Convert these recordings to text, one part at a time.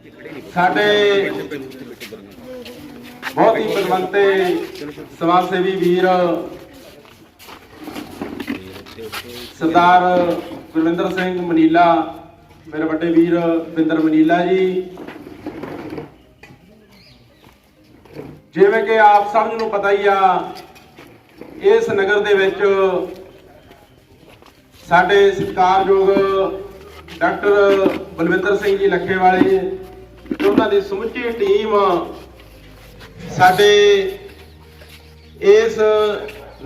साडे बहुत ही पदवंते समाज सेवी वीर सरदार गुरविंदर सिंह मनीला, मेरे बड़े वीर विंदर मनीला जी, जिवें कि आप सब नूं पता ही आ, इस नगर दे विच साडे सत्कारयोग डॉक्टर बलविंदर सिंह जी लखेवाले ते उन्हां दी समुची टीम साडे इस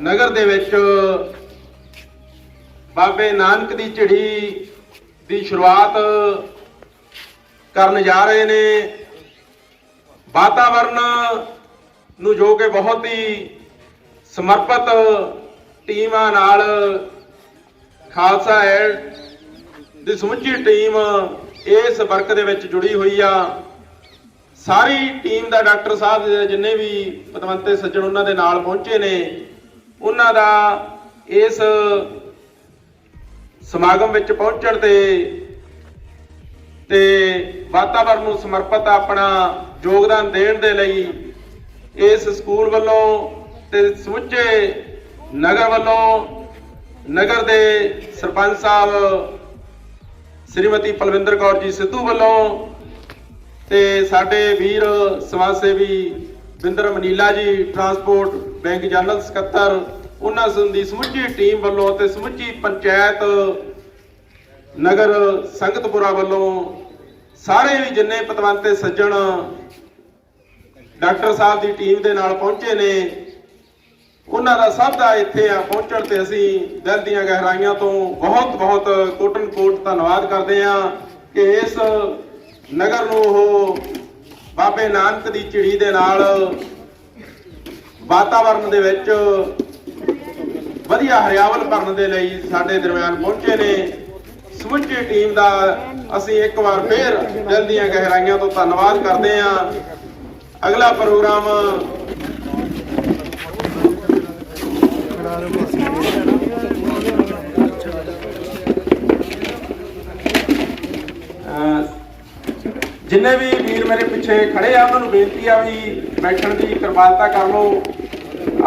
नगर दे विच बाबे नानक दी झिड़ी दी शुरुआत करन जा रहे ने। वातावरण नूं जो कि बहुत ही समर्पित टीमां नाल खालसा एड दी समुची टीम इस वर्क दे विच जुड़ी हुई आ। सारी टीम दा डॉक्टर साहब जिन्ने भी पतवंते सज्जण उन्हां दे नाल पहुंचे ने, उन्हां दा इस समागम विच पहुंचण ते वातावरण नूं समर्पित अपना योगदान देण दे लई इस स्कूल वालों ते समुचे नगर वालों, नगर दे सरपंच साहब श्रीमती पलविंदर कौर जी सिद्धू वालों ते साडे वीर समाज सेवी विंदर मनीला जी, ट्रांसपोर्ट बैंक जनरल सकत्तर, उन्हां दी समुची टीम वालों ते समुची पंचायत नगर संगतपुरा वालों सारे भी जिन्ने पतवंते सज्जण डॉक्टर साहब की टीम के नाल पहुंचे ने, उन्हां दा सब दा इत्थे पहुंचण ते असीं दिल दीआं गहराइयां तो बहुत बहुत कोटन कोट धन्नवाद करते हैं कि इस नगर नूं ओह बाबे नानक दी झिड़ी दे नाल वातावरण दे विच वधिया हरियावल भरन दे लई साडे दरम्यान पहुंचे ने। समुची टीम का असीं एक बार फिर दिल दीआं गहराइयां तो धन्नवाद करते हैं। अगला प्रोग्राम जिन्ने भी वीर मेरे पिछे खड़े आ उन्होंने बेनती आ भी बैठण की कृपालता कर लो।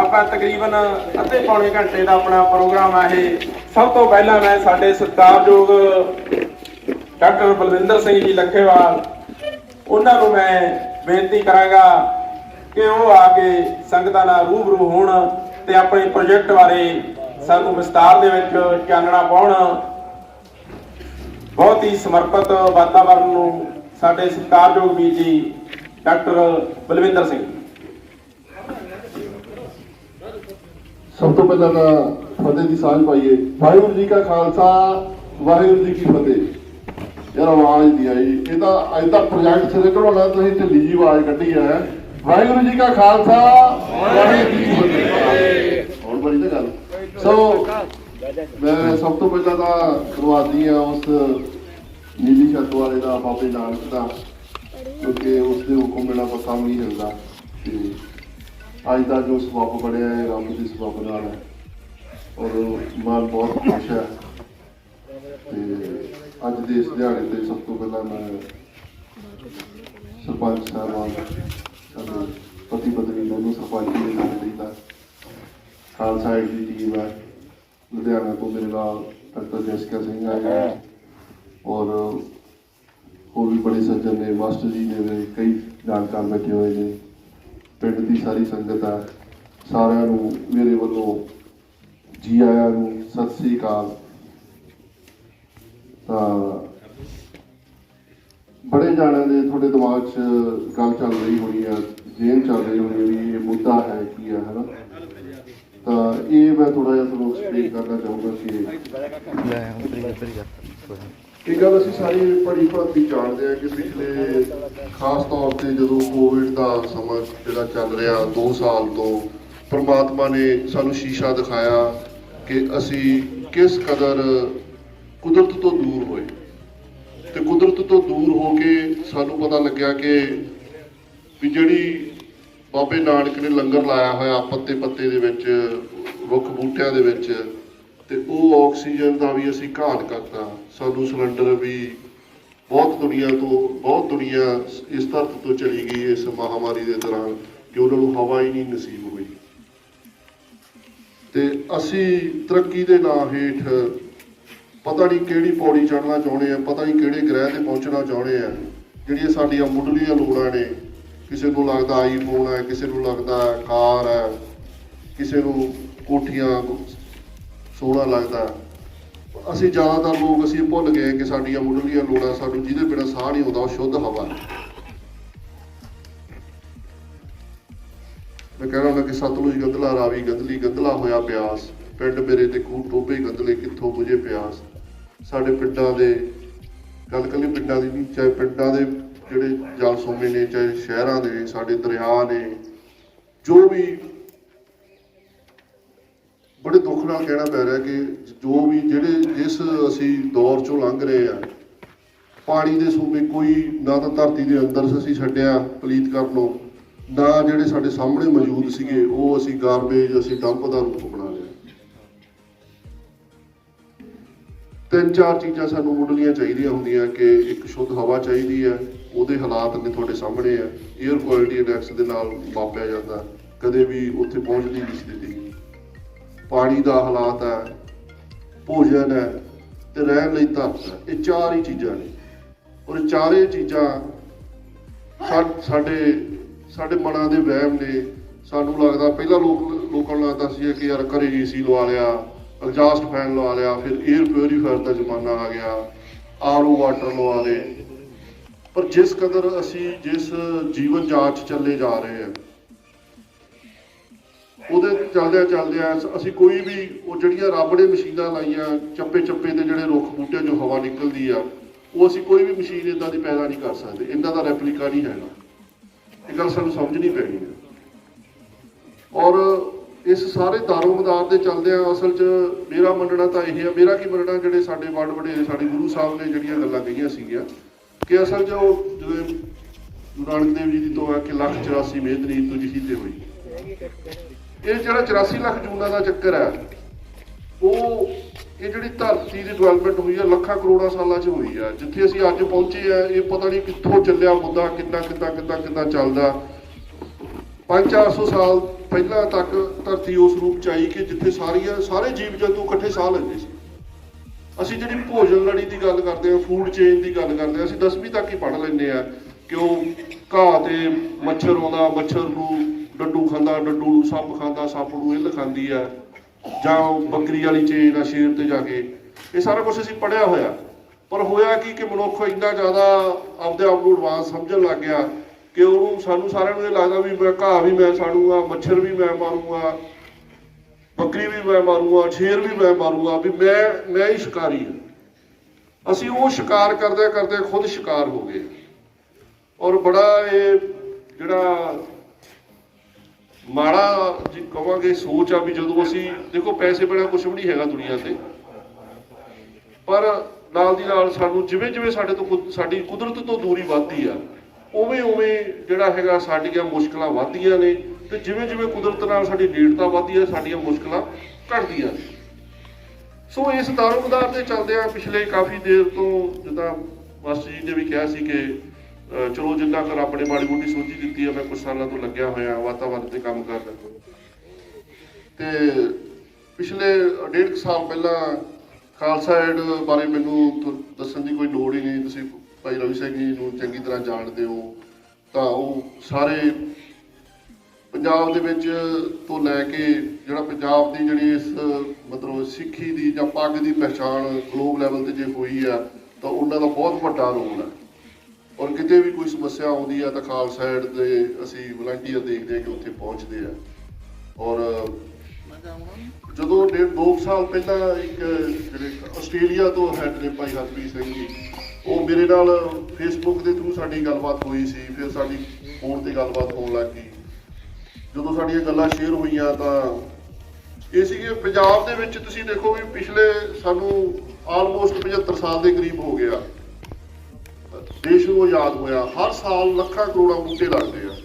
आप तकरीबन अद्धे पौने घंटे का अपना प्रोग्राम है। सब तो पहला मैं साडे सत्कारयोग डॉक्टर बलविंदर सिंह जी लखेवाल उन्होंने मैं बेनती करांगा कि वो आके संगतां नाल रूबरू होण ते अपने प्रोजेक्ट बारे सानू विस्तार दे विच चानना पाउण। बहुत ही समर्पित वातावरण नूं साडे सत्कारयोग वीर जी डॉक्टर बलविंदर सिंह। सब तो पहला फतेह की सांझ पाइए। वाहिगुरू जी का खालसा, वाहिगुरू जी की फतेह। यार आवाज नहीं आई, ये तो अज तक प्रोजेक्ट सिरे कढ़ाना तुसीं ढिल्ली जी आवाज कढ़ी है। वाहिगुरू जी का खालसा, वाहिगुरू जी की फतेह। और बड़ी तो गल मैं सब तो पहला तो धन्नवादी हाँ उस नीली छत वाले का, बाबे नानक का, क्योंकि उसके हुक्म बिना पता नहीं हिलदा। अज का जो सबब बढ़िया है रब की सबब नाल है और मन बहुत खुश है। अज के इस दिहाड़े से सब तो पहला मैं सरपंच साहबान पति पत्नी दोनों सरपंच के नाम लेता। खालसा एड की टीम है लुधियाना तो मेरे नाल डॉक्टर जैसिका सिंह आए हैं और भी बड़े सज्जन ने, मास्टर जी ने, कई जानकार बैठे हुए हैं। पिंड की सारी संगत है, सारिਆਂ ਨੂੰ मेरे ਵੱਲੋਂ जी आया ਨੂੰ सत श्री अकाल। बड़े जाने के थोड़े दिमाग च गल चल रही होनी है, जेन चल रही होनी है भी ये मुद्दा है की है ना, तो ये मैं थोड़ा जिहा तुहानूं एक्सप्लेन करना चाहूँगा कि एक गल असीं सारी बड़ी भांति जानते हैं कि पिछले खास तौर पर जो कोविड का समा जो चल रहा 2 साल तो परमात्मा ने सानू शीशा दिखाया कि असी किस कदर कुदरत तो दूर होए, तो कुदरत तो दूर हो के सानू पता लग्या कि भी जिहड़ी बाबे नानक ने लंगर लाया होया पत्ते पत्ते दे विच, रुख बूटियां दे विच, ते वो ऑक्सीजन का भी असी घाट करता। सानू सिलेंडर भी ਬਹੁਤ ਦੁਨੀਆ ਇਸ ਧਰਤੀ ਤੋਂ ਚਲੀ ਗਈ ਇਸ ਮਹਾਮਾਰੀ ਦੇ ਦੌਰਾਨ ਕਿ ਉਹਨਾਂ ਨੂੰ ਹਵਾ ਹੀ ਨਹੀਂ ਨਸੀਬ ਹੋਈ। ਤੇ ਅਸੀਂ ਤਰੱਕੀ ਦੇ ਨਾਂ ਹੇਠ ਪਤਾ ਨਹੀਂ ਕਿਹੜੀ ਪੌੜੀ ਚੜ੍ਹਨਾ ਚਾਹੁੰਦੇ ਆ, ਪਤਾ ਨਹੀਂ ਕਿਹੜੇ ਗ੍ਰਹਿ ਤੇ ਪਹੁੰਚਣਾ ਚਾਹੁੰਦੇ ਆ। ਜਿਹੜੀਆਂ ਸਾਡੀਆਂ ਮੁੱਢਲੀਆਂ ਲੋੜਾਂ ਨੇ, ਕਿਸੇ ਨੂੰ ਲੱਗਦਾ ਆਈਫੋਨ ਹੈ, ਕਿਸੇ ਨੂੰ ਲੱਗਦਾ ਕਾਰ ਹੈ, ਕਿਸੇ ਨੂੰ ਕੋਠੀਆਂ ਸੋਹਣਾ ਲੱਗਦਾ। ਅਸੀਂ ਜ਼ਿਆਦਾਤਰ ਲੋਕ ਅਸੀਂ ਭੁੱਲ ਗਏ ਕਿ ਸਾਡੀਆਂ ਮੁੱਢਲੀਆਂ ਲੋੜਾਂ, ਸਾਨੂੰ ਜਿਹਦੇ ਬਿਨਾਂ ਸਾਹ ਨਹੀਂ ਆਉਂਦਾ, ਉਹ ਸ਼ੁੱਧ ਹਵਾ। ਮੈਂ ਕਹਿਣਾ ਹੁੰਦਾ ਕਿ ਸਤਲੁਜ ਗੰਧਲਾ, ਰਾਵੀ ਗੰਧਲੀ, ਗੰਧਲਾ ਹੋਇਆ ਪਿਆਸ, ਪਿੰਡ ਮੇਰੇ ਤੇ ਖੂਹ ਟੋਭੇ ਗੰਧਲੇ, ਕਿੱਥੋਂ ਬੁਝੇ ਪਿਆਸ। ਸਾਡੇ ਪਿੰਡਾਂ ਦੇ, ਗੱਲ ਕੱਲੀ ਪਿੰਡਾਂ ਦੀ ਨਹੀਂ, ਚਾਹੇ ਪਿੰਡਾਂ ਦੇ ਜਿਹੜੇ ਜਲ ਸੋਮੇ ਨੇ, ਚਾਹੇ ਸ਼ਹਿਰਾਂ ਦੇ ਸਾਡੇ ਦਰਿਆ ਨੇ, ਜੋ ਵੀ, ਬੜੇ ਦੁੱਖ ਨਾਲ ਕਹਿਣਾ ਪੈ ਰਿਹਾ ਕਿ ਜੋ ਵੀ ਜਿਸ ਅਸੀਂ ਦੌਰ ਚੋਂ ਲੰਘ ਰਹੇ ਆ, ਪਾਣੀ ਦੇ ਸੂਬੇ ਕੋਈ ਨਾ ਤਾਂ ਧਰਤੀ ਦੇ ਅੰਦਰ ਅਸੀਂ ਛੱਡਿਆ ਪਲੀਤ ਕਰਨ ਨੂੰ, ਨਾ ਜਿਹੜੇ ਸਾਡੇ ਸਾਹਮਣੇ ਮੌਜੂਦ ਸੀਗੇ ਉਹ ਅਸੀਂ ਗਾਰਬੇਜ, ਅਸੀਂ ਡੰਪ ਦਾ ਰੂਪ ਬਣਾ ਲਿਆ। ਤਿੰਨ ਚਾਰ ਚੀਜ਼ਾਂ ਸਾਨੂੰ ਮੁੱਢਲੀਆਂ ਚਾਹੀਦੀਆਂ ਹੁੰਦੀਆਂ ਕਿ ਇੱਕ ਸ਼ੁੱਧ ਹਵਾ ਚਾਹੀਦੀ ਹੈ, ਉਹਦੇ ਹਾਲਾਤ ਨੇ ਤੁਹਾਡੇ ਸਾਹਮਣੇ ਆ। ਏਅਰ ਕੁਆਲਿਟੀ ਇੰਡੈਕਸ ਦੇ ਨਾਲ ਮਾਪਿਆ ਜਾਂਦਾ, ਕਦੇ ਵੀ ਉੱਥੇ ਪਹੁੰਚਦੀ ਨਹੀਂ ਸਥਿਤੀ। ਪਾਣੀ ਦਾ ਹਾਲਾਤ ਹੈ, ਭੋਜਨ ਹੈ ਤੇ ਰਹਿਣ ਲਈ ਧਰਤ ਹੈ। ਇਹ ਚਾਰ ਹੀ ਚੀਜ਼ਾਂ ਨੇ, ਔਰ ਚਾਰੇ ਚੀਜ਼ਾਂ ਸਾਡੇ ਮਨਾਂ ਦੇ ਵਹਿਮ ਨੇ। ਸਾਨੂੰ ਲੱਗਦਾ, ਪਹਿਲਾਂ ਲੋਕਾਂ ਨੂੰ ਲੱਗਦਾ ਸੀ ਕਿ ਯਾਰ ਘਰੇ AC ਲਵਾ ਲਿਆ, ਐਗਜ਼ਾਸਟ ਫੈਨ ਲਵਾ ਲਿਆ, ਫਿਰ ਏਅਰ ਪਿਊਰੀਫਾਇਰ ਦਾ ਜ਼ਮਾਨਾ ਆ ਗਿਆ, RO ਵਾਟਰ ਲਵਾ ਲਏ। ਪਰ ਜਿਸ ਕਦਰ ਅਸੀਂ ਜਿਸ ਜੀਵਨ ਜਾਂਚ ਚੱਲੇ ਜਾ ਰਹੇ ਹਾਂ, ਉਹਦੇ ਚੱਲਦਿਆਂ ਅਸੀਂ ਕੋਈ ਵੀ ਉਹ ਜਿਹੜੀਆਂ ਰੱਬ ਨੇ ਮਸ਼ੀਨਾਂ ਲਾਈਆਂ, ਚੱਪੇ ਤੇ ਜਿਹੜੇ ਰੁੱਖ ਬੂਟਿਆਂ 'ਚੋਂ ਹਵਾ ਨਿਕਲਦੀ ਆ, ਉਹ ਅਸੀਂ ਕੋਈ ਵੀ ਮਸ਼ੀਨ ਇੱਦਾਂ ਦੀ ਪੈਦਾ ਨਹੀਂ ਕਰ ਸਕਦੇ। ਇਹਨਾਂ ਦਾ ਰੈਪਲੀਕਾ ਨਹੀਂ ਹੈਗਾ। ਇਹ ਗੱਲ ਸਾਨੂੰ ਸਮਝਣੀ ਪੈਣੀ ਹੈ। ਔਰ ਇਸ ਸਾਰੇ ਦਾਰੋ-ਮਦਾਰ ਦੇ ਚੱਲਦਿਆਂ ਅਸਲ 'ਚ ਮੇਰਾ ਮੰਨਣਾ ਤਾਂ ਇਹ ਹੈ, ਮੇਰਾ ਕੀ ਮੰਨਣਾ, ਜਿਹੜੇ ਸਾਡੇ ਵੱਡ ਵਡੇਰੇ ਸਾਡੇ ਗੁਰੂ ਸਾਹਿਬ ਨੇ ਜਿਹੜੀਆਂ ਗੱਲਾਂ ਕਹੀਆਂ ਸੀਗੀਆਂ ਕਿ ਅਸਲ 'ਚ ਉਹ ਜਿਵੇਂ ਗੁਰੂ ਨਾਨਕ ਦੇਵ ਜੀ ਦੀ ਤੋਂ ਆ ਕਿ 1,84 ਮੇਦਨੀ ਤੁਝ ਹੀ ਤੇ ਹੋਈ। ਇਹ ਜਿਹੜਾ 84 ਲੱਖ ਜੂਨਾਂ ਦਾ ਚੱਕਰ ਹੈ, ਇਹ ਜਿਹੜੀ ਧਰਤੀ ਦੀ ਡਿਵੈਲਪਮੈਂਟ ਹੋਈ ਹੈ ਲੱਖਾਂ ਕਰੋੜਾਂ ਸਾਲਾਂ 'ਚ ਹੋਈ ਹੈ। ਜਿੱਥੇ ਅਸੀਂ ਅੱਜ ਪਹੁੰਚੇ ਆ, ਇਹ ਪਤਾ ਨਹੀਂ ਕਿੱਥੋਂ ਚੱਲਿਆ ਮੁੱਦਾ, ਕਿੱਦਾਂ ਚੱਲਦਾ। 500-400 ਸਾਲ ਪਹਿਲਾਂ ਤੱਕ ਧਰਤੀ ਉਸ ਰੂਪ 'ਚ ਆਈ ਕਿ ਜਿੱਥੇ ਸਾਰੇ ਜੀਵ ਜੰਤੂ ਇਕੱਠੇ ਸਾਹ ਲੈਂਦੇ ਸੀ। ਅਸੀਂ ਜਿਹੜੀ ਭੋਜਨ ਲੜੀ ਦੀ ਗੱਲ ਕਰਦੇ ਹਾਂ, ਫੂਡ ਚੇਨ ਦੀ ਗੱਲ ਕਰਦੇ ਹਾਂ, ਅਸੀਂ 10ਵੀਂ ਤੱਕ ਹੀ ਪੜ੍ਹ ਲੈਂਦੇ ਹਾਂ ਕਿ ਉਹ ਘਾਹ ਤੇ ਮੱਛਰ ਆਉਂਦਾ, ਮੱਛਰ ਨੂੰ ਡੱਡੂ ਖਾਂਦਾ, ਡੱਡੂ ਨੂੰ ਸੱਪ ਖਾਂਦਾ, ਸੱਪ ਨੂੰ ਇੱਲ ਖਾਂਦੀ ਆ, ਜਾਂ ਬੱਕਰੀ ਵਾਲੀ ਚੇਨ ਆ ਸ਼ੇਰ ਤੇ ਜਾ ਕੇ। ਇਹ ਸਾਰਾ ਕੁਛ ਅਸੀਂ ਪੜ੍ਹਿਆ ਹੋਇਆ। ਪਰ ਹੋਇਆ ਕੀ ਕਿ ਮਨੁੱਖ ਇੰਨਾ ਜ਼ਿਆਦਾ ਆਪਦੇ ਆਪ ਨੂੰ ਐਡਵਾਂਸ ਸਮਝਣ ਲੱਗ ਗਿਆ ਕਿ ਸਾਨੂੰ ਸਾਰਿਆਂ ਨੂੰ ਇਹ ਲੱਗਦਾ ਵੀ ਘਾਹ ਵੀ ਮੈਂ ਸਾੜੂਗਾ, ਮੱਛਰ ਵੀ ਮੈਂ ਮਾਰੂਗਾ, ਬੱਕਰੀ ਵੀ ਮੈਂ ਮਾਰੂਗਾ, ਸ਼ੇਰ ਵੀ ਮੈਂ ਮਾਰੂਗਾ, ਵੀ ਮੈਂ ਹੀ ਸ਼ਿਕਾਰੀ ਹਾਂ। ਅਸੀਂ ਉਹ ਸ਼ਿਕਾਰ ਕਰਦੇ ਖੁਦ ਸ਼ਿਕਾਰ ਹੋ ਗਏ। ਔਰ ਬੜਾ ਇਹ ਜਿਹੜਾ ਮਾੜਾ ਜੀ ਕਹਾਂਗੇ ਸੋਚ ਆ ਵੀ ਜਦੋਂ ਅਸੀਂ ਦੇਖੋ ਪੈਸੇ ਬਿਨਾਂ ਕੁਛ ਵੀ ਨਹੀਂ ਹੈਗਾ ਦੁਨੀਆ ਤੇ, ਪਰ ਨਾਲ ਦੀ ਨਾਲ ਸਾਨੂੰ ਜਿਵੇਂ ਸਾਡੀ ਕੁਦਰਤ ਤੋਂ ਦੂਰੀ ਵੱਧਦੀ ਆ, ਉਵੇਂ ਜਿਹੜਾ ਹੈਗਾ ਸਾਡੀਆਂ ਮੁਸ਼ਕਲਾਂ ਵੱਧਦੀਆਂ ਨੇ, ਤੇ ਜਿਵੇਂ ਕੁਦਰਤ ਨਾਲ ਸਾਡੀ ਨੇੜਤਾ ਵੱਧਦੀ ਹੈ, ਸਾਡੀਆਂ ਮੁਸ਼ਕਲਾਂ ਘਟਦੀਆਂ ਨੇ। ਸੋ ਇਸ ਦਾਰੋ-ਮਦਾਰ ਦੇ ਚੱਲਦੇ ਆ ਪਿਛਲੇ ਕਾਫੀ ਦੇਰ ਤੋਂ, ਜਿੱਦਾਂ ਮਾਸਟਰ ਜੀ ਨੇ ਵੀ ਕਿਹਾ ਸੀ ਕਿ ਚਲੋ ਜਿੰਨਾ ਕੁ ਰੱਬ ਨੇ ਮਾੜੀ ਮੋਟੀ ਸੋਝੀ ਦਿੱਤੀ ਹੈ, ਮੈਂ ਕੁਛ ਸਾਲਾਂ ਤੋਂ ਲੱਗਿਆ ਹੋਇਆ ਵਾਤਾਵਰਨ ਤੇ ਕੰਮ ਕਰਦਾ। ਤੇ ਪਿਛਲੇ 1.5 ਸਾਲ ਪਹਿਲਾਂ ਖਾਲਸਾ ਏਡ ਬਾਰੇ ਮੈਨੂੰ ਦੱਸਣ ਦੀ ਕੋਈ ਲੋੜ ਹੀ ਨਹੀਂ। ਤੁਸੀਂ ਭਾਈ ਰਵੀ ਸਿੰਘ ਜੀ ਨੂੰ ਚੰਗੀ ਤਰ੍ਹਾਂ ਜਾਣਦੇ ਹੋ। ਤਾਂ ਉਹ ਸਾਰੇ ਪੰਜਾਬ ਦੇ ਵਿੱਚ ਤੋਂ ਲੈ ਕੇ ਜਿਹੜਾ ਪੰਜਾਬ ਦੀ ਜਿਹੜੀ ਇਸ ਮਤਲਬ ਸਿੱਖੀ ਦੀ ਜਾਂ ਪੱਗ ਦੀ ਪਹਿਚਾਣ ਗਲੋਬਲ ਲੈਵਲ ਤੇ ਜੇ ਹੋਈ ਆ, ਤਾਂ ਉਹਨਾਂ ਦਾ ਬਹੁਤ ਵੱਡਾ ਰੋਲ ਹੈ। ਔਰ ਕਿਤੇ ਵੀ ਕੋਈ ਸਮੱਸਿਆ ਆਉਂਦੀ ਆ ਤਾਂ ਖਾਲਸਾ ਏਡ ਦੇ ਅਸੀਂ ਵਲੰਟੀਅਰ ਦੇਖਦੇ ਹਾਂ ਕਿ ਉੱਥੇ ਪਹੁੰਚਦੇ ਆ। ਔਰ ਜਦੋਂ 2 ਸਾਲ ਪਹਿਲਾਂ ਇੱਕ ਜਿਹੜੇ ਆਸਟ੍ਰੇਲੀਆ ਤੋਂ ਹੈਡ ਨੇ ਭਾਈ ਹਰਪ੍ਰੀਤ ਸਿੰਘ ਜੀ, ਉਹ ਮੇਰੇ ਨਾਲ ਫੇਸਬੁੱਕ ਦੇ ਥਰੂ ਸਾਡੀ ਗੱਲਬਾਤ ਹੋਈ ਸੀ। ਫਿਰ ਸਾਡੀ ਫੋਨ ਤੇ ਗੱਲਬਾਤ ਹੋਣ ਲੱਗ ਗਈ। ਜਦੋਂ ਸਾਡੀਆਂ ਗੱਲਾਂ ਸ਼ੇਅਰ ਹੋਈਆਂ ਤਾਂ ਇਹ ਸੀ ਕਿ ਪੰਜਾਬ ਦੇ ਵਿੱਚ ਤੁਸੀਂ ਦੇਖੋ ਵੀ ਪਿਛਲੇ ਸਾਨੂੰ ਆਲਮੋਸਟ 75 ਸਾਲ ਦੇ ਕਰੀਬ ਹੋ ਗਿਆ ਦੇਸ਼ ਨੂੰ ਆਜ਼ਾਦ ਹੋਇਆ। ਹਰ ਸਾਲ ਲੱਖਾਂ ਕਰੋੜਾਂ ਬੂਟੇ ਲੱਗਦੇ ਆ,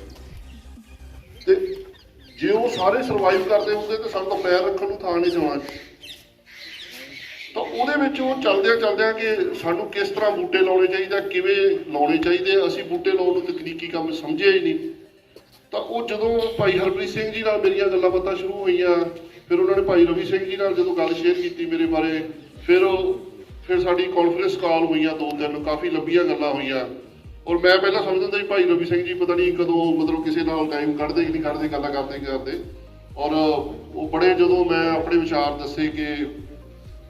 ਤੇ ਜੇ ਉਹ ਸਾਰੇ ਸਰਵਾਈਵ ਕਰਦੇ ਹੁੰਦੇ ਤਾਂ ਸਾਨੂੰ ਤਾਂ ਪੈਰ ਰੱਖਣ ਨੂੰ ਥਾਂ ਨਹੀਂ ਹੋਣਾ। ਤਾਂ ਉਹਦੇ ਵਿੱਚ ਉਹ ਚੱਲਦਿਆਂ ਕਿ ਸਾਨੂੰ ਕਿਸ ਤਰ੍ਹਾਂ ਬੂਟੇ ਲਾਉਣੇ ਚਾਹੀਦੇ, ਕਿਵੇਂ ਲਾਉਣੇ ਚਾਹੀਦੇ, ਅਸੀਂ ਬੂਟੇ ਲਾਉਣ ਨੂੰ ਤਕਨੀਕੀ ਕੰਮ ਸਮਝਿਆ ਹੀ ਨਹੀਂ। ਤਾਂ ਉਹ ਜਦੋਂ ਭਾਈ ਹਰਪ੍ਰੀਤ ਸਿੰਘ ਜੀ ਨਾਲ ਮੇਰੀਆਂ ਗੱਲਾਂ ਬਾਤਾਂ ਸ਼ੁਰੂ ਹੋਈਆਂ, ਫਿਰ ਉਹਨਾਂ ਨੇ ਭਾਈ ਰਵੀ ਸਿੰਘ ਜੀ ਨਾਲ ਜਦੋਂ ਗੱਲ ਸ਼ੇਅਰ ਕੀਤੀ ਮੇਰੇ ਬਾਰੇ, ਫਿਰ ਸਾਡੀ ਕਾਨਫਰੰਸ ਕਾਲ ਹੋਈਆਂ 2-3, ਕਾਫੀ ਲੰਬੀਆਂ ਗੱਲਾਂ ਹੋਈਆਂ। ਔਰ ਮੈਂ ਪਹਿਲਾਂ ਸਮਝਦਾ ਹੁੰਦਾ ਸੀ ਭਾਈ ਰਵੀ ਸਿੰਘ ਜੀ ਪਤਾ ਨਹੀਂ ਕਦੋਂ ਮਤਲਬ ਕਿਸੇ ਨਾਲ ਟਾਈਮ ਕੱਢਦੇ ਕਿ ਨਹੀਂ ਕੱਢਦੇ, ਗੱਲਾਂ ਕਰਦੇ। ਔਰ ਉਹ ਬੜੇ, ਜਦੋਂ ਮੈਂ ਆਪਣੇ ਵਿਚਾਰ ਦੱਸੇ ਕਿ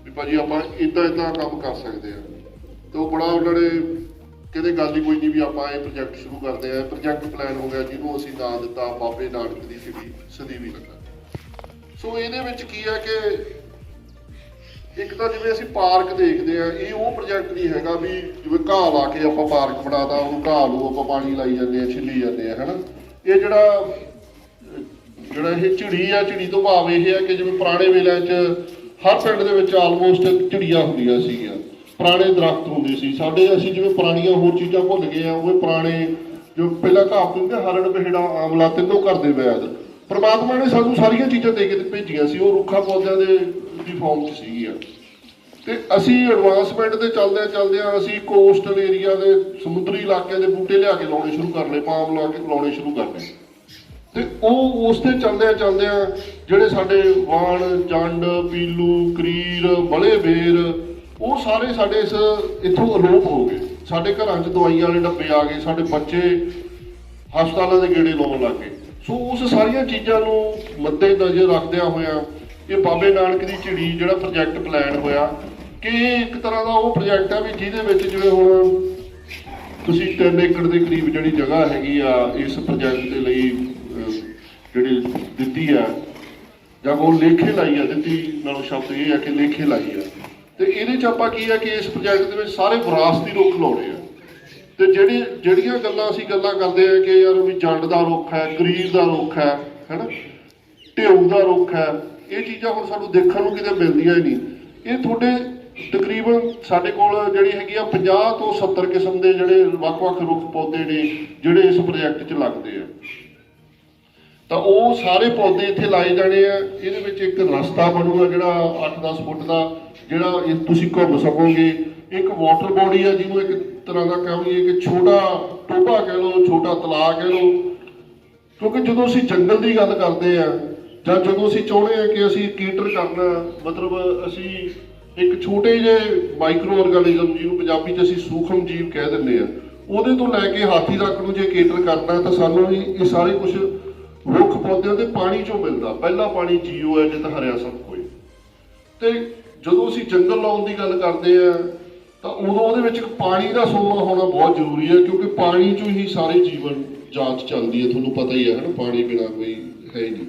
ਵੀ ਭਾਜੀ ਆਪਾਂ ਇੱਦਾਂ ਕੰਮ ਕਰ ਸਕਦੇ ਹਾਂ, ਤੇ ਉਹ ਬੜਾ ਉਹਨਾਂ ਨੇ ਕਹਿੰਦੇ ਗੱਲ ਹੀ ਕੋਈ ਨਹੀਂ ਵੀ ਆਪਾਂ ਇਹ ਪ੍ਰੋਜੈਕਟ ਸ਼ੁਰੂ ਕਰਦੇ ਹਾਂ। ਪ੍ਰੋਜੈਕਟ ਪਲਾਨ ਹੋ ਗਿਆ ਜਿਹਨੂੰ ਅਸੀਂ ਨਾਂ ਦਿੱਤਾ ਬਾਬੇ ਨਾਨਕ ਦੀ ਚਿੜੀ ਸਦੀਵੀ ਲੰਗਰ। ਸੋ ਇਹਦੇ ਵਿੱਚ ਕੀ ਹੈ ਕਿ ਇੱਕ ਤਾਂ ਜਿਵੇਂ ਅਸੀਂ ਪਾਰਕ ਦੇਖਦੇ ਆ, ਇਹ ਉਹ ਪ੍ਰੋਜੈਕਟ ਨਹੀਂ ਹੈਗਾ ਵੀ ਜਿਵੇਂ ਘਾਹ ਲਾ ਕੇ ਆਪਾਂ ਪਾਰਕ ਬਣਾਤਾ, ਉਹਨੂੰ ਘਾਹ ਨੂੰ ਆਪਾਂ ਪਾਣੀ ਲਾਈ ਜਾਂਦੇ ਆ, ਛਿੱਲੀ ਜਾਂਦੇ ਆ, ਹਨਾ। ਇਹ ਜਿਹੜਾ ਇਹ ਝਿੜੀ ਆ, ਝਿੜੀ ਤੋਂ ਭਾਵ ਇਹ ਹੈ ਕਿ ਜਿਵੇਂ ਪੁਰਾਣੇ ਵੇਲਿਆਂ 'ਚ ਹਰ ਪਿੰਡ ਦੇ ਵਿੱਚ ਆਲਮੋਸਟ ਝਿੜੀਆਂ ਹੁੰਦੀਆਂ ਸੀਗੀਆਂ, ਪੁਰਾਣੇ ਦਰਖਤ ਹੁੰਦੇ ਸੀ ਸਾਡੇ। ਅਸੀਂ ਜਿਵੇਂ ਪੁਰਾਣੀਆਂ ਹੋਰ ਚੀਜ਼ਾਂ ਭੁੱਲ ਗਏ ਆ, ਉਹ ਪੁਰਾਣੇ ਜੋ ਪਹਿਲਾਂ ਕਹਾਵਤ ਹੁੰਦੀ ਹਰੜ ਬਿਹੜਾ ਆਮਲਾ ਤਿੰਨੋਂ ਘਰ ਦੇ ਵੈਦ, ਪਰਮਾਤਮਾ ਨੇ ਸਾਨੂੰ ਸਾਰੀਆਂ ਚੀਜ਼ਾਂ ਦੇ ਕੇ ਭੇਜੀਆਂ ਸੀ, ਉਹ ਰੁੱਖਾਂ ਪੌਦਿਆਂ ਦੀ ਫਾਰਮ 'ਚ ਸੀਗੀਆਂ। ਤੇ ਅਸੀਂ ਐਡਵਾਂਸਮੈਂਟ ਦੇ ਚੱਲਦਿਆਂ ਅਸੀਂ ਕੋਸਟਲ ਏਰੀਆ ਦੇ ਸਮੁੰਦਰੀ ਇਲਾਕਿਆਂ ਦੇ ਬੂਟੇ ਲਿਆ ਕੇ ਲਾਉਣੇ ਸ਼ੁਰੂ ਕਰ ਲਏ, ਪਾਮ ਲਾ ਕੇ ਲਾਉਣੇ ਸ਼ੁਰੂ ਕਰ ਲਏ। ਤੇ ਉਹ ਉਸ ਤੇ ਚੱਲਦਿਆਂ ਜਿਹੜੇ ਸਾਡੇ ਵਾਣ, ਜੰਡ, ਪੀਲੂ, ਕਰੀਰ, ਬਲੇ ਬੇਰ, ਉਹ ਸਾਰੇ ਸਾਡੇ ਇੱਥੋਂ ਅਲੋਪ ਹੋ ਗਏ। ਸਾਡੇ ਘਰਾਂ 'ਚ ਦਵਾਈਆਂ ਵਾਲੇ ਡੱਬੇ ਆ ਗਏ, ਸਾਡੇ ਬੱਚੇ ਹਸਪਤਾਲਾਂ ਦੇ ਗੇੜੇ ਲਾਉਣ ਲੱਗ ਗਏ। ਸੋ ਉਸ ਸਾਰੀਆਂ ਚੀਜ਼ਾਂ ਨੂੰ ਮੱਦੇ ਨਜ਼ਰ ਰੱਖਦਿਆਂ ਹੋਇਆਂ ਇਹ ਬਾਬੇ ਨਾਨਕ ਦੀ ਝਿੜੀ ਜਿਹੜਾ ਪ੍ਰੋਜੈਕਟ ਪਲਾਨ ਹੋਇਆ ਕਿ ਇਹ ਇੱਕ ਤਰ੍ਹਾਂ ਦਾ ਉਹ ਪ੍ਰੋਜੈਕਟ ਆ ਵੀ ਜਿਹਦੇ ਵਿੱਚ ਜਿਵੇਂ ਹੁਣ ਤੁਸੀਂ 3 ਏਕੜ ਦੇ ਕਰੀਬ ਜਿਹੜੀ ਜਗ੍ਹਾ ਹੈਗੀ ਆ ਇਸ ਪ੍ਰੋਜੈਕਟ ਦੇ ਲਈ ਜਿਹੜੀ ਦਿੱਤੀ ਆ, ਜਾਂ ਉਹ ਲੇਖੇ ਲਾਈ ਆ, ਦਿੱਤੀ ਨਾਲੋਂ ਸ਼ਬਦ ਇਹ ਆ ਕਿ ਲੇਖੇ ਲਾਈ ਆ। ਤੇ ਇਹਦੇ 'ਚ ਆਪਾਂ ਕੀ ਆ ਕਿ ਇਸ ਪ੍ਰੋਜੈਕਟ ਦੇ ਵਿੱਚ ਸਾਰੇ ਵਿਰਾਸਤੀ ਰੁੱਖ ਲਾਉਣੇ ਆ। ਤੇ ਜਿਹੜੀਆਂ ਗੱਲਾਂ ਅਸੀਂ ਕਰਦੇ ਆ ਕਿ ਯਾਰ ਵੀ ਜੰਡ ਦਾ ਰੁੱਖ ਹੈ, ਕਰੀਰ ਦਾ ਰੁੱਖ ਹੈ, ਹਨਾ, ਢੇਊ ਦਾ ਰੁੱਖ ਹੈ, ਇਹ ਚੀਜ਼ਾਂ ਹੁਣ ਸਾਨੂੰ ਦੇਖਣ ਨੂੰ ਕਿਤੇ ਮਿਲਦੀਆਂ ਹੀ ਨਹੀਂ। ਇਹ ਤੁਹਾਡੇ ਤਕਰੀਬਨ ਸਾਡੇ ਕੋਲ ਜਿਹੜੀ ਹੈਗੀ ਆ 50 ਤੋਂ 70 ਕਿਸਮ ਦੇ ਜਿਹੜੇ ਵੱਖ-ਵੱਖ ਰੁੱਖ ਪੌਦੇ ਨੇ ਜਿਹੜੇ ਇਸ ਪ੍ਰੋਜੈਕਟ 'ਚ ਲੱਗਦੇ ਆ। ਤਾਂ ਉਹ ਸਾਰੇ ਪੌਦੇ ਇੱਥੇ ਲਾਏ ਜਾਣੇ ਆ। ਇਹਦੇ ਵਿੱਚ ਇੱਕ ਰਸਤਾ ਬਣੂਗਾ ਜਿਹੜਾ 8-10 ਫੁੱਟ ਦਾ, ਜਿਹੜਾ ਤੁਸੀਂ ਘੁੰਮ ਸਕੋਗੇ। ਇੱਕ ਵਾਟਰ ਬੋਡੀ ਆ ਜਿਹਨੂੰ ਇੱਕ ਤਰ੍ਹਾਂ ਦਾ ਕਹਾਂਗੇ ਕਿ ਛੋਟਾ ਟੋਭਾ ਕਹਿ ਲਓ, ਛੋਟਾ ਤਲਾਅ ਕਹਿ ਲਓ, ਕਿਉਂਕਿ ਜਦੋਂ ਅਸੀਂ ਜੰਗਲ ਦੀ ਗੱਲ ਕਰਦੇ ਆ ਜਾਂ ਜਦੋਂ ਅਸੀਂ ਚਾਹੁੰਦੇ ਆ ਕਿ ਅਸੀਂ ਕੇਟਰ ਕਰਨਾ, ਮਤਲਬ ਅਸੀਂ ਇੱਕ ਛੋਟੇ ਜਿਹੇ ਮਾਈਕਰੋ ਆਰਗੈਨਿਜ਼ਮ ਜਿਹਨੂੰ ਪੰਜਾਬੀ 'ਚ ਅਸੀਂ ਸੂਖਮ ਜੀਵ ਕਹਿ ਦਿੰਦੇ ਆ, ਉਹਦੇ ਤੋਂ ਲੈ ਕੇ ਹਾਥੀ ਤੱਕ ਨੂੰ ਜੇ ਕੇਟਰ ਕਰਨਾ ਤਾਂ ਸਾਨੂੰ ਇਹ ਸਾਰੇ ਕੁਝ ਰੁੱਖ ਪੌਦਿਆਂ ਦੇ ਪਾਣੀ 'ਚੋਂ ਮਿਲਦਾ। ਪਹਿਲਾ ਪਾਣੀ ਜੀਓ ਹੈ ਜਿੱਤ ਹਰਿਆ ਸਭ ਕੋਈ। ਤੇ ਜਦੋਂ ਅਸੀਂ ਜੰਗਲ ਲਾਉਣ ਦੀ ਗੱਲ ਕਰਦੇ ਆ ਤਾਂ ਉਦੋਂ ਉਹਦੇ ਵਿੱਚ ਪਾਣੀ ਦਾ ਸੋਮਾ ਹੋਣਾ ਬਹੁਤ ਜ਼ਰੂਰੀ ਹੈ, ਕਿਉਂਕਿ ਪਾਣੀ 'ਚੋਂ ਹੀ ਸਾਰੇ ਜੀਵਨ ਜਾਂਚ ਚੱਲਦੀ ਹੈ, ਤੁਹਾਨੂੰ ਪਤਾ ਹੀ ਹੈ ਹਨਾ, ਪਾਣੀ ਬਿਨਾਂ ਕੋਈ ਹੈ ਹੀ ਨਹੀਂ।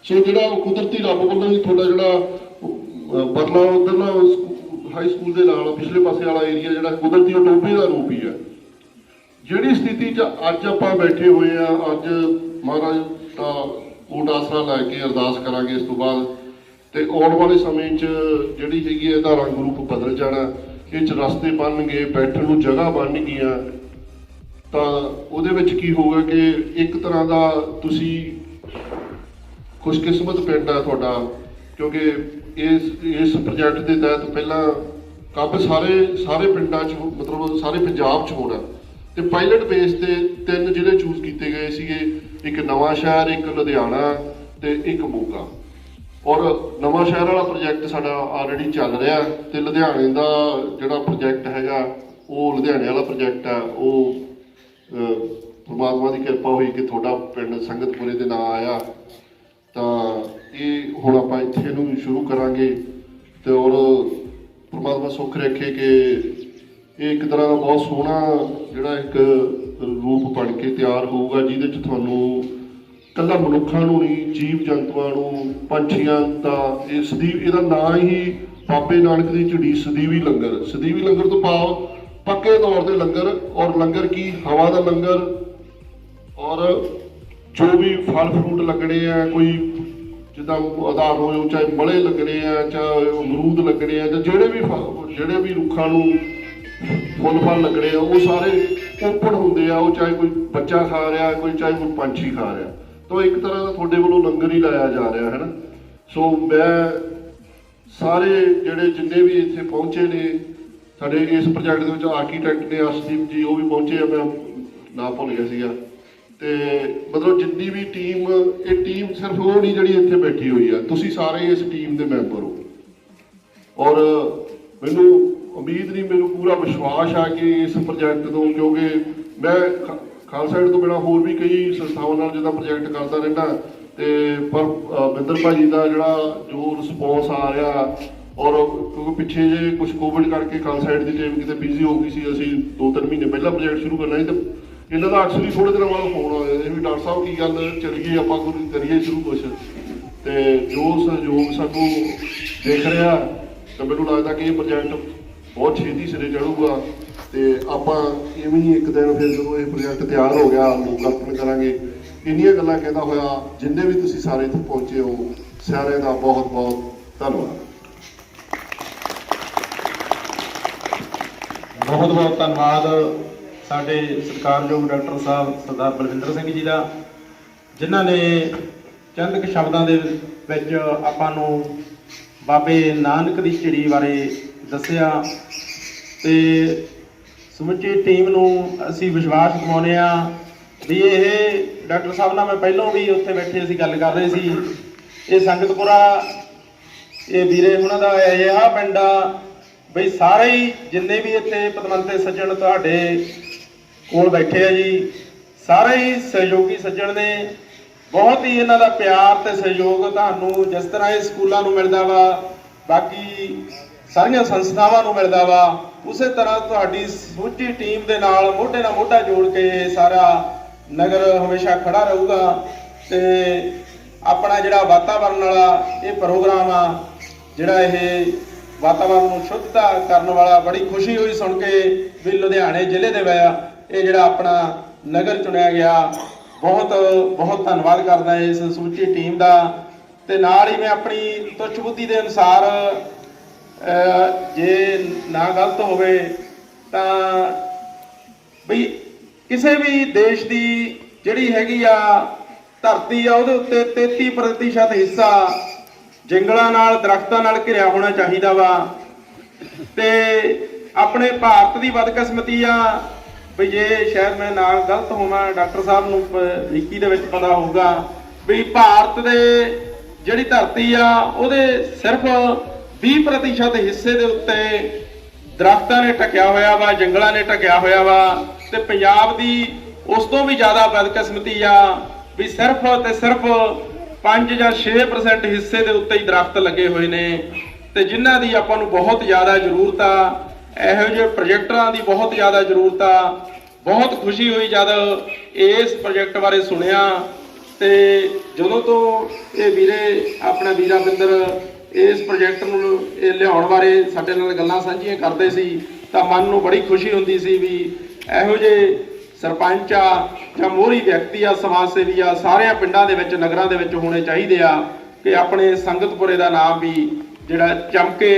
ਸੋ ਜਿਹੜਾ ਕੁਦਰਤੀ ਰੱਬ ਵੱਲੋਂ ਹੀ ਤੁਹਾਡਾ ਜਿਹੜਾ ਬਰਲਾ ਉਧਰਲਾ ਹਾਈ ਸਕੂਲ ਦੇ ਨਾਲ ਪਿਛਲੇ ਪਾਸੇ ਵਾਲਾ ਏਰੀਆ ਜਿਹੜਾ ਕੁਦਰਤੀ ਟੋਭੇ ਦਾ ਰੂਪ ਹੀ ਹੈ। ਜਿਹੜੀ ਸਥਿਤੀ 'ਚ ਅੱਜ ਆਪਾਂ ਬੈਠੇ ਹੋਏ ਆ, ਅੱਜ ਮਹਾਰਾਜ ਦਾ ਓਟ ਆਸਰਾ ਲੈ ਕੇ ਅਰਦਾਸ ਕਰਾਂਗੇ ਇਸ ਤੋਂ ਬਾਅਦ, ਤੇ ਆਉਣ ਵਾਲੇ ਸਮੇਂ 'ਚ ਜਿਹੜੀ ਹੈਗੀ ਹੈ ਇਹਦਾ ਰੰਗ ਰੂਪ ਬਦਲ ਜਾਣਾ। ਇਹ 'ਚ ਰਸਤੇ ਬਣਨਗੇ, ਬੈਠਣ ਨੂੰ ਜਗ੍ਹਾ ਬਣਨਗੀਆਂ, ਤਾਂ ਉਹਦੇ ਵਿੱਚ ਕੀ ਹੋਊਗਾ ਕਿ ਇੱਕ ਤਰ੍ਹਾਂ ਦਾ ਤੁਸੀਂ ਖੁਸ਼ਕਿਸਮਤ ਪਿੰਡ ਆ ਤੁਹਾਡਾ, ਕਿਉਂਕਿ ਇਸ ਪ੍ਰੋਜੈਕਟ ਦੇ ਤਹਿਤ ਪਹਿਲਾਂ ਕੰਮ ਸਾਰੇ ਪਿੰਡਾਂ 'ਚ ਮਤਲਬ ਸਾਰੇ ਪੰਜਾਬ 'ਚ ਹੋਣਾ। ਤੇ ਪਾਇਲਟ ਬੇਸ ਤੇ 3 ਜ਼ਿਲ੍ਹੇ ਚੂਜ਼ ਕੀਤੇ ਗਏ ਸੀਗੇ, ਇੱਕ ਨਵਾਂ ਸ਼ਹਿਰ, ਇੱਕ ਲੁਧਿਆਣਾ ਤੇ ਇੱਕ ਮੋਗਾ। ਔਰ ਨਵਾਂ ਸ਼ਹਿਰ ਵਾਲਾ ਪ੍ਰੋਜੈਕਟ ਸਾਡਾ ਆਲਰੇਡੀ ਚੱਲ ਰਿਹਾ, ਤੇ ਲੁਧਿਆਣੇ ਦਾ ਜਿਹੜਾ ਪ੍ਰੋਜੈਕਟ ਹੈਗਾ ਉਹ ਲੁਧਿਆਣੇ ਵਾਲਾ ਪ੍ਰੋਜੈਕਟ ਆ, ਉਹ ਪਰਮਾਤਮਾ ਦੀ ਕਿਰਪਾ ਹੋਈ ਕਿ ਤੁਹਾਡਾ ਪਿੰਡ ਸੰਗਤਪੁਰੇ ਦੇ ਨਾਂ ਆਇਆ। ਤਾਂ ਇਹ ਹੁਣ ਆਪਾਂ ਇੱਥੇ ਨੂੰ ਸ਼ੁਰੂ ਕਰਾਂਗੇ ਤੇ ਔਰ ਪਰਮਾਤਮਾ ਸੁੱਖ ਰੱਖੇ ਕਿ ਇਹ ਇੱਕ ਤਰ੍ਹਾਂ ਦਾ ਬਹੁਤ ਸੋਹਣਾ ਜਿਹੜਾ ਇੱਕ ਰੂਪ ਬਣ ਕੇ ਤਿਆਰ ਹੋਊਗਾ, ਜਿਹਦੇ 'ਚ ਤੁਹਾਨੂੰ ਇਕੱਲਾ ਮਨੁੱਖਾਂ ਨੂੰ ਨਹੀਂ, ਜੀਵ ਜੰਤੂਆਂ ਨੂੰ, ਪੰਛੀਆਂ ਦਾ ਇਹਦਾ ਨਾਂ ਹੀ ਬਾਬੇ ਨਾਨਕ ਦੀ ਝਿੜੀ ਸਦੀਵੀ ਲੰਗਰ। ਸਦੀਵੀ ਲੰਗਰ ਤੋਂ ਭਾਵ ਪੱਕੇ ਤੌਰ ਤੇ ਲੰਗਰ, ਔਰ ਲੰਗਰ ਕੀ ਹਵਾ ਦਾ ਲੰਗਰ, ਔਰ ਜੋ ਵੀ ਫਲ ਫਰੂਟ ਲੱਗਣੇ ਆ, ਕੋਈ ਜਿੱਦਾਂ ਉਦਾਹਰਨ ਹੋਏ ਚਾਹੇ ਮਲੇ ਲੱਗਣੇ ਆ, ਚਾਹੇ ਅਮਰੂਦ ਲੱਗਣੇ ਆ, ਜਾਂ ਜਿਹੜੇ ਵੀ ਰੁੱਖਾਂ ਨੂੰ ਫੁੱਲ ਫਲ ਲੱਗਣੇ ਆ, ਉਹ ਸਾਰੇ ਓਪਨ ਹੁੰਦੇ ਆ। ਉਹ ਚਾਹੇ ਕੋਈ ਬੱਚਾ ਖਾ ਰਿਹਾ, ਕੋਈ ਚਾਹੇ ਕੋਈ ਪੰਛੀ ਖਾ ਰਿਹਾ, ਤਾਂ ਇੱਕ ਤਰ੍ਹਾਂ ਦਾ ਤੁਹਾਡੇ ਵੱਲੋਂ ਲੰਗਰ ਹੀ ਲਾਇਆ ਜਾ ਰਿਹਾ ਹੈ ਨਾ। ਸੋ ਮੈਂ ਸਾਰੇ ਜਿਹੜੇ ਜਿੰਨੇ ਵੀ ਇੱਥੇ ਪਹੁੰਚੇ ਨੇ ਸਾਡੇ ਇਸ ਪ੍ਰੋਜੈਕਟ ਦੇ ਵਿੱਚ ਆਰਕੀਟੈਕਟ ਨੇ ਅਰਸ਼ਦੀਪ ਜੀ, ਉਹ ਵੀ ਪਹੁੰਚੇ ਆ, ਮੈਂ ਨਾਮ ਭੁੱਲ ਗਿਆ ਸੀਗਾ। ਤੇ ਮਤਲਬ ਜਿੰਨੀ ਵੀ ਟੀਮ, ਇਹ ਟੀਮ ਸਿਰਫ ਉਹ ਨਹੀਂ ਜਿਹੜੀ ਇੱਥੇ ਬੈਠੀ ਹੋਈ ਆ, ਤੁਸੀਂ ਸਾਰੇ ਇਸ ਟੀਮ ਦੇ ਮੈਂਬਰ ਹੋ। ਔਰ ਮੈਨੂੰ ਉਮੀਦ ਨਹੀਂ, ਮੈਨੂੰ ਪੂਰਾ ਵਿਸ਼ਵਾਸ ਆ ਕਿ ਇਸ ਪ੍ਰੋਜੈਕਟ ਤੋਂ, ਕਿਉਂਕਿ ਮੈਂ ਖਾਲਸਾ ਏਡ ਤੋਂ ਬਿਨਾਂ ਹੋਰ ਵੀ ਕਈ ਸੰਸਥਾਵਾਂ ਨਾਲ ਜਿਹਦਾ ਪ੍ਰੋਜੈਕਟ ਕਰਦਾ ਰਹਿੰਦਾ, ਤੇ ਪਰ ਬਿੰਦਰ ਭਾਜੀ ਦਾ ਜਿਹੜਾ ਜੋ ਰਿਸਪੌਂਸ ਆ ਰਿਹਾ, ਔਰ ਕਿਉਂਕਿ ਪਿੱਛੇ ਜੇ ਕੁਝ ਕੋਵਿਡ ਕਰਕੇ ਖਾਲਸਾ ਏਡ ਦੀ ਟੀਮ ਕਿਤੇ ਬਿਜ਼ੀ ਹੋ ਗਈ ਸੀ, ਅਸੀਂ 2-3 ਮਹੀਨੇ ਪਹਿਲਾਂ ਪ੍ਰੋਜੈਕਟ ਸ਼ੁਰੂ ਕਰਨਾ ਸੀ, ਤੇ ਇਹਨਾਂ ਦਾ ਐਕਚੁਅਲੀ ਥੋੜੇ ਦਿਨਾਂ ਬਾਅਦ ਫੋਨ ਆਇਆ ਵੀ ਡਾਕਟਰ ਸਾਹਿਬ ਕੀ ਗੱਲ, ਚੱਲੀਏ ਆਪਾਂ ਕੋਈ ਕਰੀਏ ਸ਼ੁਰੂ ਕੁਛ। ਤੇ ਜੋ ਸਹਿਯੋਗ ਸਾਨੂੰ ਦੇਖ ਰਿਹਾ, ਤਾਂ ਮੈਨੂੰ ਲੱਗਦਾ ਕਿ ਇਹ ਪ੍ਰੋਜੈਕਟ ਬਹੁਤ ਛੇਤੀ ਸਿਰੇ ਚੜੂਗਾ। ਤੇ ਆਪਾਂ ਇਵੇਂ ਹੀ ਇੱਕ ਦਿਨ ਫਿਰ ਜਦੋਂ ਇਹ ਪ੍ਰੋਜੈਕਟ ਤਿਆਰ ਹੋ ਗਿਆ ਲੋਕਾਰਪਣ ਕਰਾਂਗੇ। ਇੰਨੀਆਂ ਗੱਲਾਂ ਕਹਿੰਦਾ ਹੋਇਆ, ਜਿੰਨੇ ਵੀ ਤੁਸੀਂ ਸਾਰੇ ਇੱਥੇ ਪਹੁੰਚੇ ਹੋ, ਸਾਰਿਆਂ ਦਾ ਬਹੁਤ ਬਹੁਤ ਧੰਨਵਾਦ। ਬਹੁਤ ਬਹੁਤ ਧੰਨਵਾਦ ਸਾਡੇ ਸਤਿਕਾਰਯੋਗ ਡਾਕਟਰ ਸਾਹਿਬ ਸਰਦਾਰ ਬਲਵਿੰਦਰ ਸਿੰਘ ਜੀ ਦਾ, ਜਿਨ੍ਹਾਂ ਨੇ ਚੰਦ ਕੁ ਸ਼ਬਦਾਂ ਦੇ ਵਿੱਚ ਆਪਾਂ ਨੂੰ ਬਾਬੇ ਨਾਨਕ ਦੀ ਝਿੜੀ ਬਾਰੇ ਦੱਸਿਆ। ਤੇ ਸਮੁੱਚੀ ਟੀਮ ਨੂੰ ਅਸੀਂ ਵਿਸ਼ਵਾਸ ਦਿਵਾਉਂਦੇ ਹਾਂ ਵੀ ਇਹ ਡਾਕਟਰ ਸਾਹਿਬ ਨਾਲ ਮੈਂ ਪਹਿਲਾਂ ਵੀ ਉੱਥੇ ਬੈਠੇ ਅਸੀਂ ਗੱਲ ਕਰ ਰਹੇ ਸੀ, ਇਹ ਸੰਗਤਪੁਰਾ, ਇਹ ਵੀਰੇ ਉਹਨਾਂ ਦਾ ਇਹ ਪਿੰਡ ਆ ਬਈ, ਸਾਰੇ ਹੀ ਜਿੰਨੇ ਵੀ ਇੱਥੇ ਪਤਵੰਤੇ ਸੱਜਣ ਤੁਹਾਡੇ ਕੋਲ ਬੈਠੇ ਆ ਜੀ, ਸਾਰੇ ਹੀ ਸਹਿਯੋਗੀ ਸੱਜਣ ਨੇ। ਬਹੁਤ ਹੀ ਇਹਨਾਂ ਦਾ ਪਿਆਰ ਤੇ ਸਹਿਯੋਗ ਤੁਹਾਨੂੰ ਜਿਸ ਤਰ੍ਹਾਂ ਇਹ ਸਕੂਲਾਂ ਨੂੰ ਮਿਲਦਾ ਵਾ, ਬਾਕੀ ਸਾਰੀਆਂ ਸੰਸਥਾਵਾਂ ਨੂੰ ਮਿਲਦਾ ਵਾ, ਉਸੇ ਤਰ੍ਹਾਂ ਤੁਹਾਡੀ ਸਮੁੱਚੀ ਟੀਮ ਦੇ ਨਾਲ ਮੋਢੇ ਨਾਲ ਮੋਢਾ ਜੋੜ ਕੇ ਇਹ ਸਾਰਾ ਨਗਰ ਹਮੇਸ਼ਾ ਖੜਾ ਰਹੂਗਾ। ਤੇ ਆਪਣਾ ਜਿਹੜਾ ਵਾਤਾਵਰਨ ਵਾਲਾ ਇਹ ਪ੍ਰੋਗਰਾਮ ਆ, ਜਿਹੜਾ ਇਹ ਵਾਤਾਵਰਨ ਨੂੰ ਸ਼ੁੱਧਤਾ ਕਰਨ ਵਾਲਾ, ਬੜੀ ਖੁਸ਼ੀ ਹੋਈ ਸੁਣ ਕੇ ਵੀ ਲੁਧਿਆਣੇ ਜ਼ਿਲ੍ਹੇ ਦੇ ਵਿੱਚ ਇਹ ਜਿਹੜਾ ਆਪਣਾ ਨਗਰ ਚੁਣਿਆ ਗਿਆ। ਬਹੁਤ ਬਹੁਤ ਧੰਨਵਾਦ ਕਰਦਾ ਇਸ ਸਮੁੱਚੀ ਟੀਮ ਦਾ। ਤੇ ਨਾਲ ਹੀ ਮੈਂ ਆਪਣੀ ਤੁੱਛ ਬੁੱਧੀ ਦੇ ਅਨੁਸਾਰ, ਜੇ ਨਾ ਗਲਤ ਹੋਵੇ ਤਾਂ ਬਈ ਕਿਸੇ ਵੀ ਦੇਸ਼ ਦੀ ਜਿਹੜੀ ਹੈਗੀ ਆ ਧਰਤੀ ਆ, ਉਹਦੇ ਉੱਤੇ 33% ਹਿੱਸਾ ਜੰਗਲਾਂ ਨਾਲ, ਦਰਖਤਾਂ ਨਾਲ ਘਿਰਿਆ ਹੋਣਾ ਚਾਹੀਦਾ ਵਾ। ਤੇ ਆਪਣੇ ਭਾਰਤ ਦੀ ਬਦਕਿਸਮਤੀ ਆ ਵੀ, ਜੇ ਸ਼ਾਇਦ ਮੈਂ ਨਾ ਗਲਤ ਹੋਵਾਂ, ਡਾਕਟਰ ਸਾਹਿਬ ਨੂੰ ਵਿਕੀ ਦੇ ਵਿੱਚ ਪਤਾ ਹੋਊਗਾ ਵੀ ਭਾਰਤ ਦੇ ਜਿਹੜੀ ਧਰਤੀ ਆ ਉਹਦੇ ਸਿਰਫ 20% ਹਿੱਸੇ ਦੇ ਉੱਤੇ ਦਰਖਤਾਂ ਨੇ ਢਕਿਆ ਹੋਇਆ ਵਾ, ਜੰਗਲਾਂ ਨੇ ਢਕਿਆ ਹੋਇਆ ਵਾ। ਤੇ ਪੰਜਾਬ ਦੀ ਉਸ ਤੋਂ ਵੀ ਜ਼ਿਆਦਾ ਬਦਕਿਸਮਤੀ ਆ ਵੀ ਸਿਰਫ ਤੇ ਸਿਰਫ 5 ਜਾਂ 6% ਹਿੱਸੇ ਦੇ ਉੱਤੇ ਹੀ ਦਰਖਤ ਲੱਗੇ ਹੋਏ ਨੇ, ਤੇ ਜਿਨ੍ਹਾਂ ਦੀ ਆਪਾਂ ਨੂੰ ਬਹੁਤ ਜ਼ਿਆਦਾ ਜ਼ਰੂਰਤ ਆ। ਇਹੋ ਜਿਹੇ ਪ੍ਰੋਜੈਕਟਾਂ ਦੀ ਬਹੁਤ ਜ਼ਿਆਦਾ ਜ਼ਰੂਰਤ ਆ। ਬਹੁਤ ਖੁਸ਼ੀ ਹੋਈ ਜਦ ਇਸ ਪ੍ਰੋਜੈਕਟ ਬਾਰੇ ਸੁਣਿਆ। ਤੇ ਜਦੋਂ ਤੋਂ ਇਹ ਵੀਰੇ ਆਪਣਾ ਵੀਰਾ ਬਿੰਦਰ ਇਸ ਪ੍ਰੋਜੈਕਟ ਨੂੰ ਇਹ ਲਿਆਉਣ ਬਾਰੇ ਸਾਡੇ ਨਾਲ ਗੱਲਾਂ ਸਾਂਝੀਆਂ ਕਰਦੇ ਸੀ, ਤਾਂ ਮਨ ਨੂੰ ਬੜੀ ਖੁਸ਼ੀ ਹੁੰਦੀ ਸੀ ਵੀ ਇਹੋ ਜਿਹੇ ਸਰਪੰਚ ਆ ਜਾਂ ਮੋਹਰੀ ਵਿਅਕਤੀ ਆ, ਸਮਾਜ ਸੇਵੀ ਆ, ਸਾਰਿਆਂ ਪਿੰਡਾਂ ਦੇ ਵਿੱਚ, ਨਗਰਾਂ ਦੇ ਵਿੱਚ ਹੋਣੇ ਚਾਹੀਦੇ ਆ ਕਿ ਆਪਣੇ ਸੰਗਤਪੁਰੇ ਦਾ ਨਾਮ ਵੀ ਜਿਹੜਾ ਚਮਕੇ।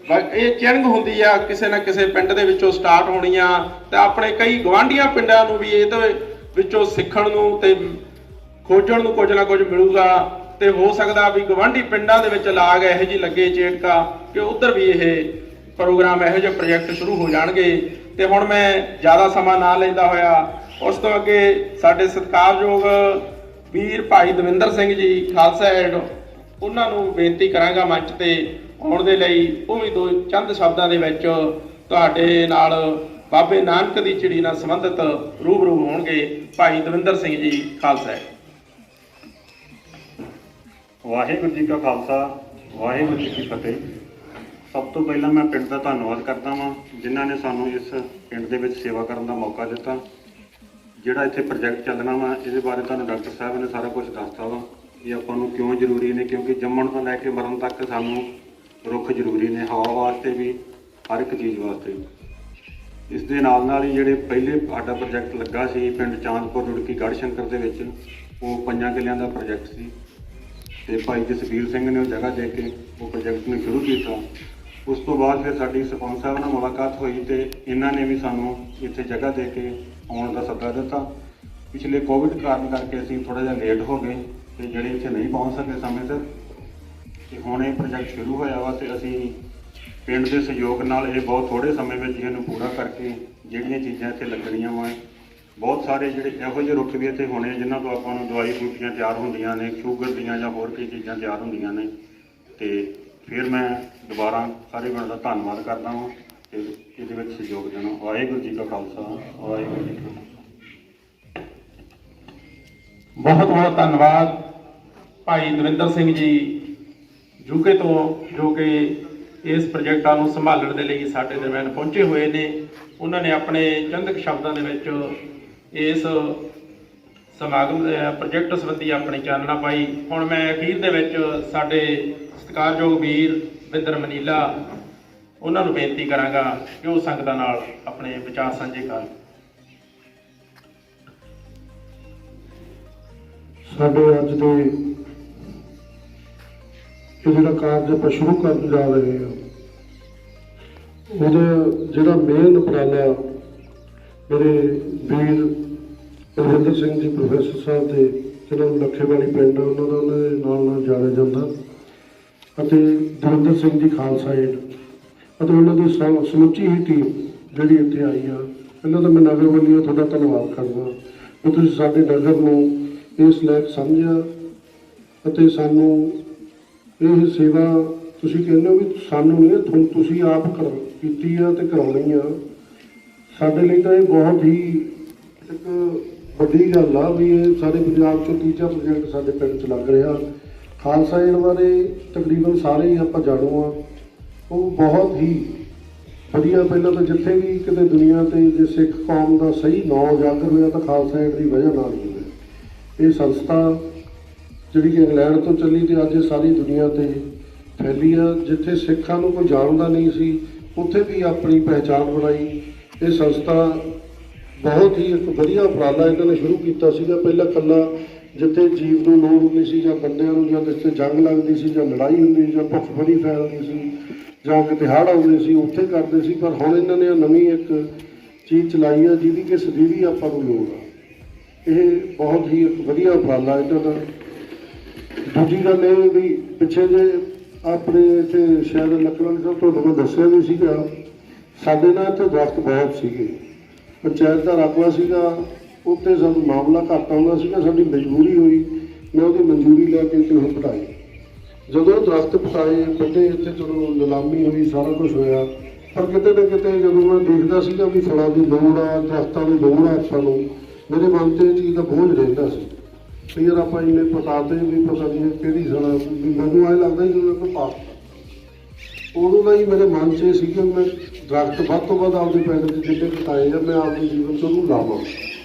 ਇਹ ਚਿੰਗ ਹੁੰਦੀ ਆ ਕਿਸੇ ਨਾ ਕਿਸੇ ਪਿੰਡ ਦੇ ਵਿੱਚੋਂ ਸਟਾਰਟ ਹੋਣੀ ਆ, ਤੇ ਆਪਣੇ ਕਈ ਗਵਾਂਢੀਆਂ ਪਿੰਡਾਂ ਨੂੰ ਵੀ ਇਹਦੇ ਵਿੱਚੋਂ ਸਿੱਖਣ ਨੂੰ ਤੇ ਖੋਜਣ ਨੂੰ ਕੁਝ ਨਾ ਕੁਝ ਮਿਲੂਗਾ। ਤੇ ਹੋ ਸਕਦਾ ਵੀ ਗਵਾਂਢੀ ਪਿੰਡਾਂ ਦੇ ਵਿੱਚ ਲਾਗ ਇਹੋ ਜਿਹੀ ਲੱਗੇ ਚੇਟਕਾ ਕਿ ਉੱਧਰ ਵੀ ਇਹ ਪ੍ਰੋਗਰਾਮ, ਇਹੋ ਜਿਹੇ ਪ੍ਰੋਜੈਕਟ ਸ਼ੁਰੂ ਹੋ ਜਾਣਗੇ। ਤੇ ਹੁਣ ਮੈਂ ਜ਼ਿਆਦਾ ਸਮਾਂ ਨਾ ਲੈਂਦਾ ਹੋਇਆ ਉਸ ਤੋਂ ਅੱਗੇ ਸਾਡੇ ਸਤਿਕਾਰਯੋਗ ਵੀਰ ਭਾਈ ਦਵਿੰਦਰ ਸਿੰਘ ਜੀ ਖਾਲਸਾ ਏਡ, ਉਹਨਾਂ ਨੂੰ ਬੇਨਤੀ ਕਰਾਂਗਾ ਮੰਚ ਤੇ ਆਉਣ ਦੇ ਲਈ। ਉਹ ਵੀ ਦੋ ਚੰਦ ਸ਼ਬਦਾਂ ਦੇ ਵਿੱਚ ਤੁਹਾਡੇ ਨਾਲ ਬਾਬੇ ਨਾਨਕ ਦੀ ਝਿੜੀ ਨਾਲ ਸੰਬੰਧਿਤ ਰੂਬਰੂ ਹੋਣਗੇ। ਭਾਈ ਦਵਿੰਦਰ ਸਿੰਘ ਜੀ ਖਾਲਸਾ ਏਡ। ਵਾਹਿਗੁਰੂ ਜੀ ਕਾ ਖਾਲਸਾ, ਵਾਹਿਗੁਰੂ ਜੀ ਕੀ ਫਤਿਹ। ਸਭ ਤੋਂ ਪਹਿਲਾਂ ਮੈਂ ਪਿੰਡ ਦਾ ਧੰਨਵਾਦ ਕਰਦਾ ਵਾਂ ਜਿਨ੍ਹਾਂ ਨੇ ਸਾਨੂੰ ਇਸ ਪਿੰਡ ਦੇ ਵਿੱਚ ਸੇਵਾ ਕਰਨ ਦਾ ਮੌਕਾ ਦਿੱਤਾ। ਜਿਹੜਾ ਇੱਥੇ ਪ੍ਰੋਜੈਕਟ ਚੱਲਣਾ ਵਾ, ਇਹਦੇ ਬਾਰੇ ਤੁਹਾਨੂੰ ਡਾਕਟਰ ਸਾਹਿਬ ਨੇ ਸਾਰਾ ਕੁਝ ਦੱਸਤਾ ਵਾ, ਇਹ ਆਪਾਂ ਨੂੰ ਕਿਉਂ ਜ਼ਰੂਰੀ ਨੇ। ਕਿਉਂਕਿ ਜੰਮਣ ਤੋਂ ਲੈ ਕੇ ਮਰਨ ਤੱਕ ਸਾਨੂੰ ਰੁੱਖ ਜ਼ਰੂਰੀ ਨੇ, ਹਵਾ ਵਾਸਤੇ ਵੀ, ਹਰ ਇੱਕ ਚੀਜ਼ ਵਾਸਤੇ। ਇਸ ਦੇ ਨਾਲ ਹੀ ਜਿਹੜੇ ਪਹਿਲੇ ਸਾਡਾ ਪ੍ਰੋਜੈਕਟ ਲੱਗਾ ਸੀ ਪਿੰਡ ਚਾਂਦਪੁਰ ਰੁੜਕੀ ਗੜ੍ਹ ਸ਼ੰਕਰ ਦੇ ਵਿੱਚ, ਉਹ 5 ਕਿੱਲਿਆਂ ਦਾ ਪ੍ਰੋਜੈਕਟ ਸੀ। ਤੇ ਭਾਈ ਜਸਵੀਰ ਸਿੰਘ ਨੇ ਉਹ ਜਗ੍ਹਾ ਦੇ ਕੇ ਉਹ ਪ੍ਰੋਜੈਕਟ ਨੂੰ ਸ਼ੁਰੂ ਕੀਤਾ। ਉਸ ਤੋਂ ਬਾਅਦ ਫਿਰ ਸਾਡੀ ਸਰਪੰਚ ਸਾਹਿਬ ਨਾਲ ਮੁਲਾਕਾਤ ਹੋਈ ਤੇ ਇਹਨਾਂ ਨੇ ਵੀ ਸਾਨੂੰ ਇੱਥੇ ਜਗ੍ਹਾ ਦੇ ਕੇ ਆਉਣ ਦਾ ਸੱਦਾ ਦਿੱਤਾ। ਪਿਛਲੇ ਕੋਵਿਡ ਕਾਰਨ ਕਰਕੇ ਅਸੀਂ ਥੋੜ੍ਹਾ ਜਿਹਾ ਲੇਟ ਹੋ ਗਏ ਤੇ ਜਿਹੜੇ ਇੱਥੇ ਨਹੀਂ ਪਹੁੰਚ ਸਕੇ ਸਮੇਂ ਸਿਰ। ਤੇ ਹੁਣ ਇਹ ਪ੍ਰੋਜੈਕਟ ਸ਼ੁਰੂ ਹੋਇਆ ਵਾ ਤੇ ਅਸੀਂ ਪਿੰਡ ਦੇ ਸਹਿਯੋਗ ਨਾਲ ਇਹ ਬਹੁਤ ਥੋੜ੍ਹੇ ਸਮੇਂ ਵਿੱਚ ਇਹਨੂੰ ਪੂਰਾ ਕਰਕੇ ਜਿਹੜੀਆਂ ਚੀਜ਼ਾਂ ਇੱਥੇ ਲੱਗਣੀਆਂ ਵਾ, ਬਹੁਤ ਸਾਰੇ ਜਿਹੜੇ ਇਹੋ ਜਿਹੇ ਰੁੱਖ ਵੀ ਇੱਥੇ ਹੋਣੇ ਜਿਨ੍ਹਾਂ ਤੋਂ ਆਪਾਂ ਨੂੰ ਦਵਾਈ ਬੂਟੀਆਂ ਤਿਆਰ ਹੁੰਦੀਆਂ ਨੇ, ਸ਼ੂਗਰ ਦੀਆਂ ਜਾਂ ਹੋਰ ਕਈ ਚੀਜ਼ਾਂ ਤਿਆਰ ਹੁੰਦੀਆਂ ਨੇ। ਤੇ ਫਿਰ ਮੈਂ ਦੁਬਾਰਾ ਸਾਰੇ ਪਿੰਡ ਦਾ ਧੰਨਵਾਦ ਕਰਦਾ ਹਾਂ ਤੇ ਇਹਦੇ ਵਿੱਚ ਸਹਿਯੋਗ ਦੇਣਾ। ਵਾਹਿਗੁਰੂ ਜੀ ਕਾ ਖਾਲਸਾ, ਵਾਹਿਗੁਰੂ ਜੀ ਕੀ ਫਤਿਹ। ਬਹੁਤ ਬਹੁਤ ਧੰਨਵਾਦ ਭਾਈ ਦਵਿੰਦਰ ਸਿੰਘ ਜੀ ਜੂਕੇ ਤੋਂ, ਜੋ ਕਿ ਇਸ ਪ੍ਰੋਜੈਕਟਾਂ ਨੂੰ ਸੰਭਾਲਣ ਦੇ ਲਈ ਸਾਡੇ ਦਰਮਿਆਨ ਪਹੁੰਚੇ ਹੋਏ ਨੇ। ਉਹਨਾਂ ਨੇ ਆਪਣੇ ਚੰਦਕ ਸ਼ਬਦਾਂ ਦੇ ਵਿੱਚ ਇਸ ਸਮਾਗਮ ਪ੍ਰੋਜੈਕਟ ਸੰਬੰਧੀ ਆਪਣੀ ਚਾਨਣਾ ਪਾਈ। ਹੁਣ ਮੈਂ ਅਖੀਰ ਦੇ ਵਿੱਚ ਸਾਡੇ ਸਤਿਕਾਰਯੋਗ ਵੀਰ ਬਿੰਦਰ ਮਨੀਲਾ ਉਹਨਾਂ ਨੂੰ ਬੇਨਤੀ ਕਰਾਂਗਾ ਕਿ ਉਹ ਸੰਗਤਾਂ ਨਾਲ ਆਪਣੇ ਵਿਚਾਰ ਸਾਂਝੇ ਕਰਨ। ਸਾਡੇ ਅੱਜ ਦੇ ਜਿਹੜਾ ਕਾਰਜ ਆਪਾਂ ਸ਼ੁਰੂ ਕਰਨ ਜਾ ਰਹੇ ਹਾਂ, ਉਹਦਾ ਜਿਹੜਾ ਮੇਨ ਉਪਰਾਲਾ ਮੇਰੇ ਵੀਰ ਰਵਿੰਦਰ ਸਿੰਘ ਜੀ ਪ੍ਰੋਫੈਸਰ ਸਾਹਿਬ ਦੇ, ਜਿਹਨਾਂ ਨੂੰ ਲੱਖੇਵਾਲੀ ਪਿੰਡ ਉਹਨਾਂ ਦੇ ਨਾਲ ਜਾਣਿਆ ਜਾਂਦਾ, ਅਤੇ ਦਵਿੰਦਰ ਸਿੰਘ ਜੀ ਖਾਲਸਾ ਏਡ ਅਤੇ ਉਹਨਾਂ ਦੀ ਸਮੁੱਚੀ ਹੀ ਟੀਮ ਜਿਹੜੀ ਇੱਥੇ ਆਈ ਆ, ਇਹਨਾਂ ਦਾ ਮੈਂ ਨਗਰ ਵੱਲੋਂ ਤੁਹਾਡਾ ਧੰਨਵਾਦ ਕਰਦਾ ਕਿ ਤੁਸੀਂ ਸਾਡੇ ਨਗਰ ਨੂੰ ਇਸ ਲਾਇਕ ਸਮਝਿਆ ਅਤੇ ਸਾਨੂੰ ਇਹ ਸੇਵਾ ਤੁਸੀਂ ਕਹਿੰਦੇ ਹੋ ਵੀ ਸਾਨੂੰ ਨਹੀਂ, ਤੁਸੀਂ ਆਪ ਕੀਤੀ ਆ ਤੇ ਕਰਾਉਣੀ ਆ। ਸਾਡੇ ਲਈ ਤਾਂ ਇਹ ਬਹੁਤ ਹੀ ਇੱਕ ਵੱਡੀ ਗੱਲ ਆ ਵੀ ਇਹ ਸਾਡੇ ਪੰਜਾਬ 'ਚੋਂ ਤੀਜਾ ਪ੍ਰੋਜੈਕਟ ਸਾਡੇ ਪਿੰਡ 'ਚ ਲੱਗ ਰਿਹਾ। ਖਾਲਸਾ ਏਡ ਬਾਰੇ ਤਕਰੀਬਨ ਸਾਰੇ ਹੀ ਆਪਾਂ ਜਾਣੂ ਆ। ਉਹ ਬਹੁਤ ਹੀ ਵਧੀਆ, ਪਹਿਲਾਂ ਤਾਂ ਜਿੱਥੇ ਵੀ ਕਿਤੇ ਦੁਨੀਆ 'ਤੇ ਜੇ ਸਿੱਖ ਕੌਮ ਦਾ ਸਹੀ ਨਾਂ ਉਜਾਗਰ ਹੋਇਆ ਤਾਂ ਖਾਲਸਾ ਏਡ ਦੀ ਵਜ੍ਹਾ ਨਾਲ ਹੀ ਹੋਇਆ। ਇਹ ਸੰਸਥਾ ਜਿਹੜੀ ਕਿ ਇੰਗਲੈਂਡ ਤੋਂ ਚੱਲੀ ਤੇ ਅੱਜ ਇਹ ਸਾਰੀ ਦੁਨੀਆ 'ਤੇ ਫੈਲੀ ਆ। ਜਿੱਥੇ ਸਿੱਖਾਂ ਨੂੰ ਕੋਈ ਜਾਣਦਾ ਨਹੀਂ ਸੀ, ਉੱਥੇ ਵੀ ਆਪਣੀ ਪਹਿਚਾਣ ਬਣਾਈ। ਇਹ ਸੰਸਥਾ ਬਹੁਤ ਹੀ ਇੱਕ ਵਧੀਆ ਉਪਰਾਲਾ ਇਹਨਾਂ ਨੇ ਸ਼ੁਰੂ ਕੀਤਾ ਸੀਗਾ। ਪਹਿਲਾਂ ਇਕੱਲਾ ਜਿੱਥੇ ਜੀਵ ਨੂੰ ਲੋੜ ਹੁੰਦੀ ਸੀ ਜਾਂ ਬੰਦਿਆਂ ਨੂੰ, ਜਾਂ ਜਿੱਥੇ ਜੰਗ ਲੱਗਦੀ ਸੀ ਜਾਂ ਲੜਾਈ ਹੁੰਦੀ ਜਾਂ ਭੁੱਖਮਰੀ ਫੈਲਦੀ ਸੀ ਜਾਂ ਕਿਤੇ ਹੜ੍ਹ ਆਉਂਦੇ ਸੀ ਉੱਥੇ ਕਰਦੇ ਸੀ। ਪਰ ਹੁਣ ਇਹਨਾਂ ਨੇ ਨਵੀਂ ਇੱਕ ਚੀਜ਼ ਚਲਾਈ ਆ ਜਿਹਦੀ ਕਿ ਸਦੀਵੀ ਆਪਾਂ ਨੂੰ ਲੋੜ ਆ। ਇਹ ਬਹੁਤ ਹੀ ਇੱਕ ਵਧੀਆ ਉਪਰਾਲਾ ਇਹਨਾਂ ਦਾ। ਦੂਜੀ ਗੱਲ ਇਹ ਵੀ ਪਿੱਛੇ ਜੇ ਆਪਣੇ ਇੱਥੇ ਸ਼ਾਇਦ ਲੱਕੜਾਂ ਸਾਹਿਬ ਤੁਹਾਨੂੰ ਮੈਂ ਦੱਸਿਆ ਵੀ ਸੀਗਾ, ਸਾਡੇ ਨਾਲ ਇੱਥੇ ਦਰਖਤ ਬਹੁਤ ਸੀਗੇ। ਪੰਚਾਇਤ ਦਾ ਰਕਬਾ ਸੀਗਾ, ਉੱਥੇ ਸਾਨੂੰ ਮਾਮਲਾ ਘੱਟ ਆਉਂਦਾ ਸੀਗਾ। ਸਾਡੀ ਮਜਬੂਰੀ ਹੋਈ, ਮੈਂ ਉਹਦੀ ਮਨਜ਼ੂਰੀ ਲੈ ਕੇ ਇੱਥੇ ਪਟਾਈ। ਜਦੋਂ ਦਰਖਤ ਪਟਾਏ ਵੱਡੇ, ਇੱਥੇ ਚਲੋ ਨਿਲਾਮੀ ਹੋਈ, ਸਾਰਾ ਕੁਝ ਹੋਇਆ, ਪਰ ਕਿਤੇ ਨਾ ਕਿਤੇ ਜਦੋਂ ਮੈਂ ਦੇਖਦਾ ਸੀਗਾ ਵੀ ਫਲਾਂ ਦੀ ਲੋੜ ਆ, ਦਰਖਤਾਂ ਦੀ ਲੋੜ ਆ ਸਾਨੂੰ, ਮੇਰੇ ਮਨ 'ਤੇ ਇਹ ਚੀਜ਼ ਦਾ ਬੋਝ ਰਹਿੰਦਾ ਸੀ ਵੀ ਯਾਰ ਆਪਾਂ ਇੰਨੇ ਪਟਾਤੇ ਵੀ ਪਤਾ ਨਹੀਂ ਕਿਹੜੀ ਸੜਾ, ਵੀ ਮੈਨੂੰ ਐਂ ਲੱਗਦਾ ਜਿਵੇਂ ਕੋਈ ਪਾਸ। ਉਦੋਂ ਦਾ ਹੀ ਮੇਰੇ ਮਨ 'ਚ ਇਹ ਸੀ ਕਿ ਮੈਂ ਦਰਖਤ ਵੱਧ ਤੋਂ ਵੱਧ ਆਪਦੇ ਪਿੰਡ 'ਚ ਜਿੱਥੇ ਪਟਾਏ ਆ, ਮੈਂ ਆਪਦੇ ਜੀਵਨ 'ਚ ਉਹਨੂੰ ਲਾਵਾਂ।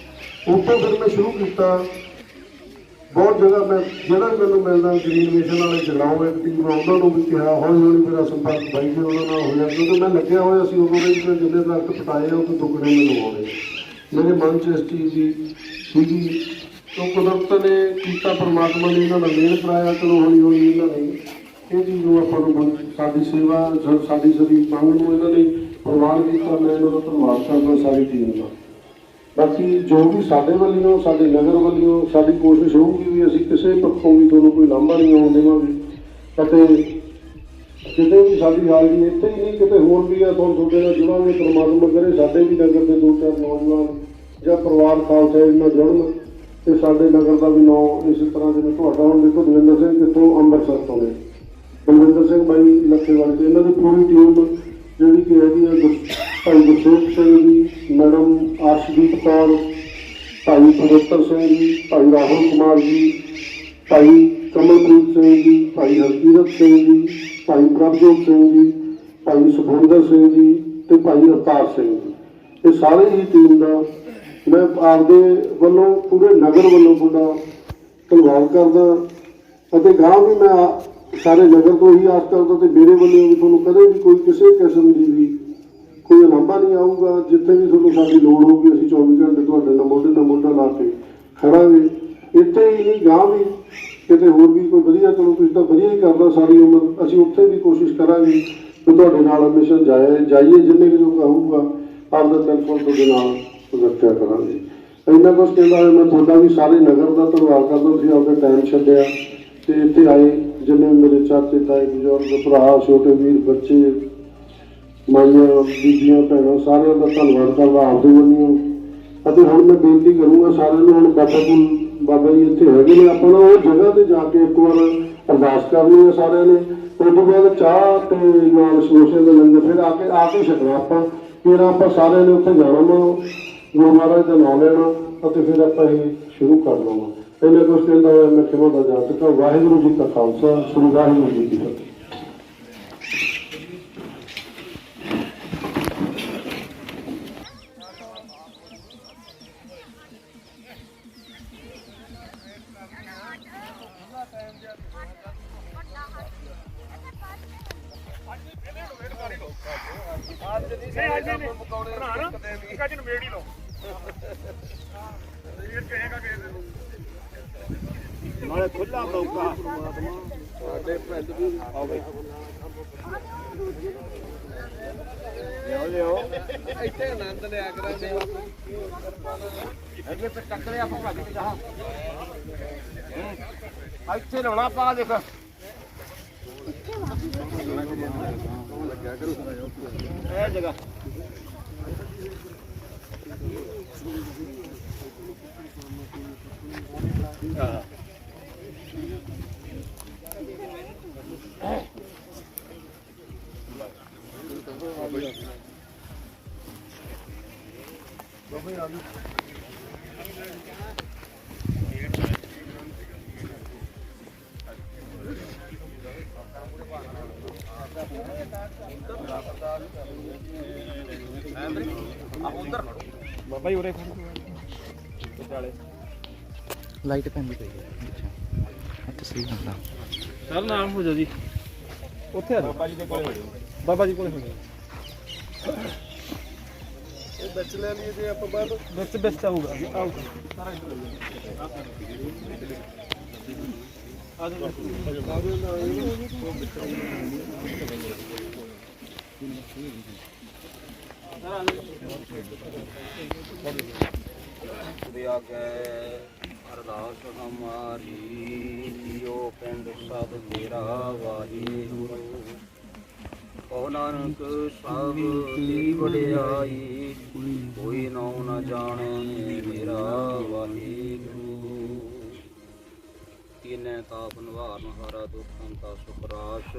ਉੱਥੋਂ ਫਿਰ ਮੈਂ ਸ਼ੁਰੂ ਕੀਤਾ। ਬਹੁਤ ਜਗ੍ਹਾ ਮੈਂ ਜਿਹੜਾ ਮੈਨੂੰ ਮਿਲਦਾ ਗ੍ਰੀਨ ਮਿਸ਼ਨ ਵਾਲੇ ਜਗਰਾਉਂ ਇੱਕ ਟੀਮ, ਉਹਨਾਂ ਨੂੰ ਵੀ ਕਿਹਾ। ਹੌਲੀ ਹੌਲੀ ਮੇਰਾ ਸੰਪਰਕ ਬਾਈ ਜੀ ਉਹਨਾਂ ਨਾਲ ਹੋਇਆ, ਕਿਉਂਕਿ ਮੈਂ ਲੱਗਿਆ ਹੋਇਆ ਸੀ ਉਦੋਂ ਦੇ ਜਿੰਨੇ ਦਰਖਤ ਪਟਾਏ ਆ ਉਹ ਤੋਂ ਦੁੱਗਣੇ ਮੈਨੂੰ ਆਉਣੇ। ਮੇਰੇ ਮਨ 'ਚ ਇਸ ਚੀਜ਼ ਦੀ ਸੀਗੀ। ਉਹ ਕੁਦਰਤ ਨੇ ਕੀਤਾ, ਪਰਮਾਤਮਾ ਨੇ ਇਹਨਾਂ ਦਾ ਮੇਲ ਕਰਾਇਆ। ਚਲੋ ਹੌਲੀ ਹੌਲੀ ਇਹਨਾਂ ਨੇ ਇਹ ਚੀਜ਼ ਨੂੰ ਆਪਾਂ ਨੂੰ ਸਾਡੀ ਸੇਵਾ, ਸਾਡੀ ਮੰਗ ਨੂੰ ਇਹਨਾਂ ਨੇ ਪ੍ਰਵਾਨ ਕੀਤਾ। ਮੈਂ ਇਹਨਾਂ ਦਾ ਧੰਨਵਾਦ ਕਰਦਾ ਸਾਰੀ ਟੀਮ ਦਾ। ਬਾਕੀ ਜੋ ਵੀ ਸਾਡੇ ਵੱਲੋਂ, ਸਾਡੇ ਨਗਰ ਵੱਲੋਂ ਸਾਡੀ ਕੋਸ਼ਿਸ਼ ਹੋਊਗੀ ਵੀ ਅਸੀਂ ਕਿਸੇ ਪੱਖੋਂ ਵੀ ਤੁਹਾਨੂੰ ਕੋਈ ਲਾਂਭਾ ਨਹੀਂ ਆਉਣ ਦੇਵਾਂਗੇ। ਅਤੇ ਕਿਤੇ ਵੀ ਸਾਡੀ ਹਾਜ਼ਰੀ ਇੱਥੇ ਹੀ ਨਹੀਂ, ਕਿਤੇ ਹੋਰ ਵੀ ਆ, ਤੁਹਾਨੂੰ ਤੁਹਾਡੇ ਨਾਲ ਜੁੜਾਂਗੇ। ਪਰਮਾਤਮਾ ਕਰੇ ਸਾਡੇ ਵੀ ਨਗਰ ਦੇ 2-4 ਨੌਜਵਾਨ ਜਾਂ ਪਰਿਵਾਰ ਖਾਲਸਾ ਏਡ ਨਾਲ ਜੁੜਨ ਤੇ ਸਾਡੇ ਨਗਰ ਦਾ ਵੀ ਨਾਂ ਇਸੇ ਤਰ੍ਹਾਂ ਜਿਵੇਂ ਤੁਹਾਡਾ ਹੁਣ ਦੇਖੋ ਦਵਿੰਦਰ ਸਿੰਘ ਕਿੱਥੋਂ ਅੰਮ੍ਰਿਤਸਰ ਤੋਂ ਨੇ, ਬਲਵਿੰਦਰ ਸਿੰਘ ਬਾਈ ਲੱਖੇਵਾਲੀ ਤੇ ਇਹਨਾਂ ਦੀ ਪੂਰੀ ਟੀਮ ਜਿਹੜੀ ਕਿ ਹੈਗੀ ਆ ਭਾਈ ਗੁਰਸੇਵਕ ਸਿੰਘ ਜੀ, ਮੈਡਮ ਆਰਸ਼ਦੀਪ ਕੌਰ, ਭਾਈ ਪਵਿੱਤਰ ਸਿੰਘ ਜੀ, ਭਾਈ ਰਾਹੁਲ ਕੁਮਾਰ ਜੀ, ਭਾਈ ਕਮਲਪ੍ਰੀਤ ਸਿੰਘ ਜੀ, ਭਾਈ ਹਰਕੀਰਤ ਸਿੰਘ ਜੀ, ਭਾਈ ਪ੍ਰਭਜੋਤ ਸਿੰਘ ਜੀ, ਭਾਈ ਸੁਖਵਿੰਦਰ ਸਿੰਘ ਜੀ ਤੇ ਭਾਈ ਅਵਤਾਰ ਸਿੰਘ ਜੀ। ਇਹ ਸਾਰੇ ਹੀ ਟੀਮ ਦਾ ਮੈਂ ਆਪਦੇ ਵੱਲੋਂ ਪੂਰੇ ਨਗਰ ਵੱਲੋਂ ਤੁਹਾਡਾ ਧੰਨਵਾਦ ਕਰਦਾ। ਅਤੇ ਗਾਂ ਵੀ ਮੈਂ ਸਾਰੇ ਨਗਰ ਤੋਂ ਹੀ ਆਸ ਕਰਦਾ ਤੇ ਮੇਰੇ ਵੱਲੋਂ ਵੀ ਤੁਹਾਨੂੰ ਕਦੇ ਵੀ ਕੋਈ ਕਿਸੇ ਕਿਸਮ ਦੀ ਵੀ ਕੋਈ ਉਲਾਂਭਾ ਨਹੀਂ ਆਊਗਾ। ਜਿੱਥੇ ਵੀ ਤੁਹਾਨੂੰ ਸਾਡੀ ਲੋੜ ਹੋਊਗੀ ਅਸੀਂ 24 ਘੰਟੇ ਤੁਹਾਡੇ ਨਾਲ ਮੋਢਾ ਲਾ ਕੇ ਖੜਾਂਗੇ। ਇੱਥੇ ਹੀ ਨਹੀਂ, ਗਾਂ ਵੀ ਕਿਤੇ ਹੋਰ ਵੀ ਕੋਈ ਵਧੀਆ, ਚਲੋ ਤੁਸੀਂ ਤਾਂ ਵਧੀਆ ਹੀ ਕਰਦਾ ਸਾਰੀ ਉਮਰ, ਅਸੀਂ ਉੱਥੇ ਵੀ ਕੋਸ਼ਿਸ਼ ਕਰਾਂਗੇ ਕਿ ਤੁਹਾਡੇ ਨਾਲ ਹਮੇਸ਼ਾ ਜਾਈਏ ਜਿੰਨੇ ਵੀ ਲੋਕ ਆਊਗਾ ਆਪਦਾ ਟੈਲੀਫੋਨ ਤੁਹਾਡੇ ਨਾਲ ਰੱਖਿਆ ਕਰਾਂਗੇ। ਇੰਨਾ ਕੁਛ ਕਹਿੰਦਾ ਮੈਂ ਤੁਹਾਡਾ ਵੀ ਸਾਰੇ ਨਗਰ ਦਾ ਧੰਨਵਾਦ ਕਰਦਾ। ਤੁਸੀਂ ਆਪਦਾ ਟਾਈਮ ਛੱਡਿਆ ਤੇ ਇੱਥੇ ਆਏ ਜਿੰਨੇ ਮੇਰੇ ਚਾਚੇ ਤਾਏ ਬਜ਼ੁਰਗ ਭਰਾ ਛੋਟੇ ਵੀਰ ਬੱਚੇ ਮਾਈਆਂ ਬੀਬੀਆਂ ਭੈਣਾਂ ਸਾਰਿਆਂ ਦਾ ਧੰਨਵਾਦ ਕਰਦਾ ਆਪਦੇ ਵੱਲੋਂ। ਅਤੇ ਹੁਣ ਮੈਂ ਬੇਨਤੀ ਕਰੂੰਗਾ ਸਾਰਿਆਂ ਨੂੰ, ਹੁਣ ਬਾਬਾ ਜੀ ਇੱਥੇ ਹੈਗੇ ਨੇ, ਆਪਾਂ ਉਹ ਜਗ੍ਹਾ ਤੇ ਜਾ ਕੇ ਇੱਕ ਵਾਰ ਅਰਦਾਸ ਕਰਨੀ ਹੈ ਸਾਰਿਆਂ ਨੇ। ਉਸ ਤੋਂ ਬਾਅਦ ਚਾਹ ਤੇ ਨਾਲ ਸਮੋਸੇ ਦਾ ਲੰਗਰ ਫਿਰ ਆ ਕੇ ਛਕਣਾ ਆਪਾਂ। ਫਿਰ ਆਪਾਂ ਸਾਰਿਆਂ ਨੇ ਉੱਥੇ ਜਾਣਾ ਵਾ, ਗੁਰੂ ਮਹਾਰਾਜ ਦਾ ਨਾਮ ਲੈਣਾ ਅਤੇ ਫਿਰ ਆਪਾਂ ਇਹ ਸ਼ੁਰੂ ਕਰ ਲਵਾਂ। ਇੰਨਾ ਕੁਛ ਕਹਿੰਦਾ ਹੋਇਆ ਮੈਂ ਖਿਮਾ ਦਾ ਜਾ ਚੁੱਕਾ। ਵਾਹਿਗੁਰੂ ਜੀ ਕਾ ਖਾਲਸਾ, ਸ੍ਰੀ ਵਾਹਿਗੁਰੂ ਜੀ ਕੀ ਫਤਿਹ। ਨਾਲੇ ਖੁੱਲਾ ਮੌਕਾ ਸਾਡੇ ਪਿੰਡ ਵੀ ਆਵੇ। ਲਿਓ ਇੱਥੇ ਆਨੰਦ ਲਿਆ ਕਰਾਂਗੇ। ਅੱਗੇ ਤੇ ਟੱਕਰੇ ਆਪਾਂ ਭੱਜ ਕੇ ਜਾ ਇੱਥੇ ਲਾਉਣਾ ਆਪਾਂ। ਦੇਖ ਇਹ ਜਗ੍ਹਾ ਬਾਬਾ ਜੀ ਉਰੇ ਵਿਚਾਲੇ ਲਾਈਟ ਪੈਂਦੀ ਪਈ ਹੈ ਅੱਛਾ ਸਹੀ ਹੁੰਦਾ। ਸਰ ਨਾਮ ਹੋ ਜਾ ਜੀ, ਉੱਥੇ ਆ ਬਾਬਾ ਜੀ ਦੇ ਕੋਲੇ ਹੋ ਜਾਓ। ਬਾਬਾ ਜੀ ਕੋਲੇ ਹੋ ਜਾਓ। ਇਹ ਵਿੱਚ ਲੈ ਲਈਏ ਜੇ ਆਪਾਂ ਬਾਅਦ ਵਿੱਚ ਆਊਗਾ ਆਊਗਾ ਸਾਰਾ ਅਰਦਾਸ ਹਮਾਰੀ ਜੀਓ ਪਿੰਡ ਸਭ ਤੇਰਾ ਵਾਹਿਗੁਰੂ। ਕਹੋ ਨਾਨਕ ਸਭ ਦੀ ਵਡਿਆਈ, ਕੋਈ ਨਾਉ ਨਾ ਜਾਣੇ ਮੇਰਾ ਵਾਹਿਗੁਰੂ। ਤੀਨੇ ਤਾਪ ਨਿਵਾਰਨ ਹਾਰਾ ਦੁਖ ਹੰਤਾ ਸੁਖ ਰਾਸ਼,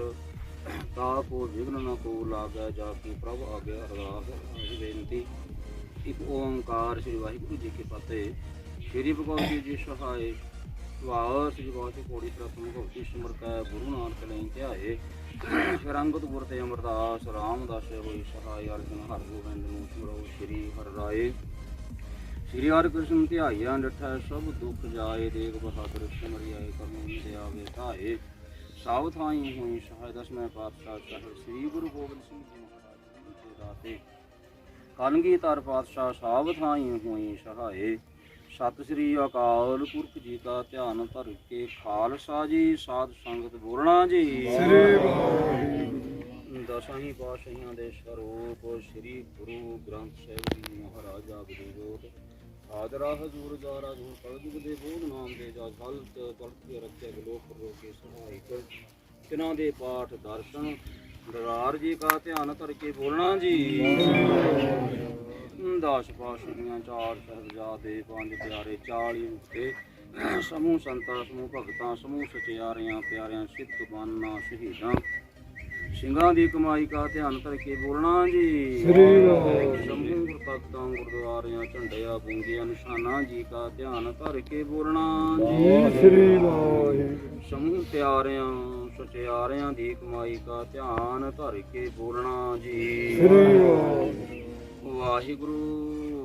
ਤਾਪੋ ਵਿਘਨ ਨ ਕੋ ਲਾਗੈ ਜਾ ਕੀ ਪ੍ਰਭ ਆਗੇ। ਅਰਦਾਸ ਬੇਨਤੀ। ਇੱਕ ਓੰਕਾਰ ਸ੍ਰੀ ਵਾਹਿਗੁਰੂ ਜੀ ਕੀ ਫਤਿਹ। ਸ੍ਰੀ ਭਗਵਤੀ ਜੀ ਸਹਾਇ ਵਾਹ ਸ੍ਰੀ ਵਾਹਿਗੁਰੂ ਕੋੜੀ ਪ੍ਰਥਮ ਭਗਤੀ ਸਿਮਰ ਕੈ ਗੁਰੂ ਨਾਨਕ ਲਈ ਧਿਆਏ। ਸ਼ਰੰਗਤ ਗੁਰ ਤੇ ਅਮਰਦਾਸ ਰਾਮਦਾਸ ਹੋਈ ਸਹਾਇ। ਅਰਜਨ ਹਰਿ ਗੋਬਿੰਦ ਨੂੰ ਸਿਮਰੋ ਸ੍ਰੀ ਹਰਿ ਰਾਏ। ਸ੍ਰੀ ਹਰਿ ਕ੍ਰਿਸ਼ਨ ਧਿਆਈਆ ਡਿਠੈ ਸਭ ਦੁਖ ਜਾਏ। ਦੇਖ ਬਹਾਦਰ ਸਿਮਰਿਆਏ ਕਰਨੋ ਤੇ ਆਵੇ ਧਾਏ। ਸਭ ਥਾਈ ਹੋਈ ਸਹਾਇ। ਦਸਵੇਂ ਪਾਤਸ਼ਾਹ ਸਾਹਿਬ ਸ੍ਰੀ ਗੁਰੂ ਗੋਬਿੰਦ ਸਿੰਘ ਜੀ ਮਹਾਰਾਜ ਜੀ ਦੇ ਦਾਤੇ। ਕਲਗੀ ਧਰ ਪਾਤਸ਼ਾਹ ਸਭ ਥਾਈ ਹੋਈ ਸਹਾਏ। ਸਤਿ ਸ੍ਰੀ ਅਕਾਲ ਪੁਰਖ ਜੀ ਦਾ ਧਿਆਨ ਧਰ ਕੇ ਖਾਲਸਾ ਜੀ ਸਾਧ ਸੰਗਤ ਬੋਲਣਾ ਜੀ। ਦਸਾਂ ਪਾਤਸ਼ਾਹਾਂ ਦੇ ਸਰੂਪ ਸ੍ਰੀ ਗੁਰੂ ਗ੍ਰੰਥ ਸਾਹਿਬ ਜੀ ਮਹਾਰਾਜ ਆਗਦੇ ਜੋਤ ਹਾਜ਼ਰਾ ਹਜ਼ੂਰ ਜਾਰਾ ਧੂਰ ਕਲਯੁਗ ਦੇ ਬੋਧ ਨਾਮ ਦੇ ਜਾ ਹਲਤ ਤਲਤ ਕੇ ਰੱਖੇ ਗਲੋਕ ਰੋਕੇ ਸਹਾਇਕ ਤਿਨਾਂ ਦੇ ਪਾਠ ਦਰਸ਼ਨ ਦਰਾਰ ਜੀ ਕਾ ਧਿਆਨ ਧਰ ਕੇ ਬੋਲਣਾ ਜੀ। 10 ਪਾਤਸ਼ਾਹੀਆਂ 4 ਸਾਹਿਬਜ਼ਾਦੇ 5 ਪਿਆਰੇ 40 ਉੱਤੇ ਸਮੂਹ ਸੰਤਾਂ ਸਮੂਹ ਭਗਤਾਂ ਸਮੂਹ ਸਚਿਆਰਿਆਂ ਪਿਆਰਿਆਂ ਸਿੱਧ ਬਾਨਾ ਸ਼ਹੀਦਾਂ ਸਿੰਘਾਂ ਦੀ ਕਮਾਈ ਕਾ ਧਿਆਨ ਧਰ ਕੇ ਬੋਲਣਾ ਜੀ। ਸਮੂਹ ਗੁਰਤਖਤਾਂ ਗੁਰਦੁਆਰਿਆਂ ਝੰਡਿਆਂ ਬੂੰਦੀਆਂ ਨਿਸ਼ਾਨਾਂ ਜੀ ਕਾ ਧਿਆਨ ਧਰ ਕੇ ਬੋਲਣਾ ਜੀ। ਸਮੂਹ ਪਿਆਰਿਆਂ ਸਚਿਆਰਿਆਂ ਦੀ ਕਮਾਈ ਕਾ ਧਿਆਨ ਧਰ ਕੇ ਬੋਲਣਾ ਜੀ। ਵਾਹਿਗੁਰੂ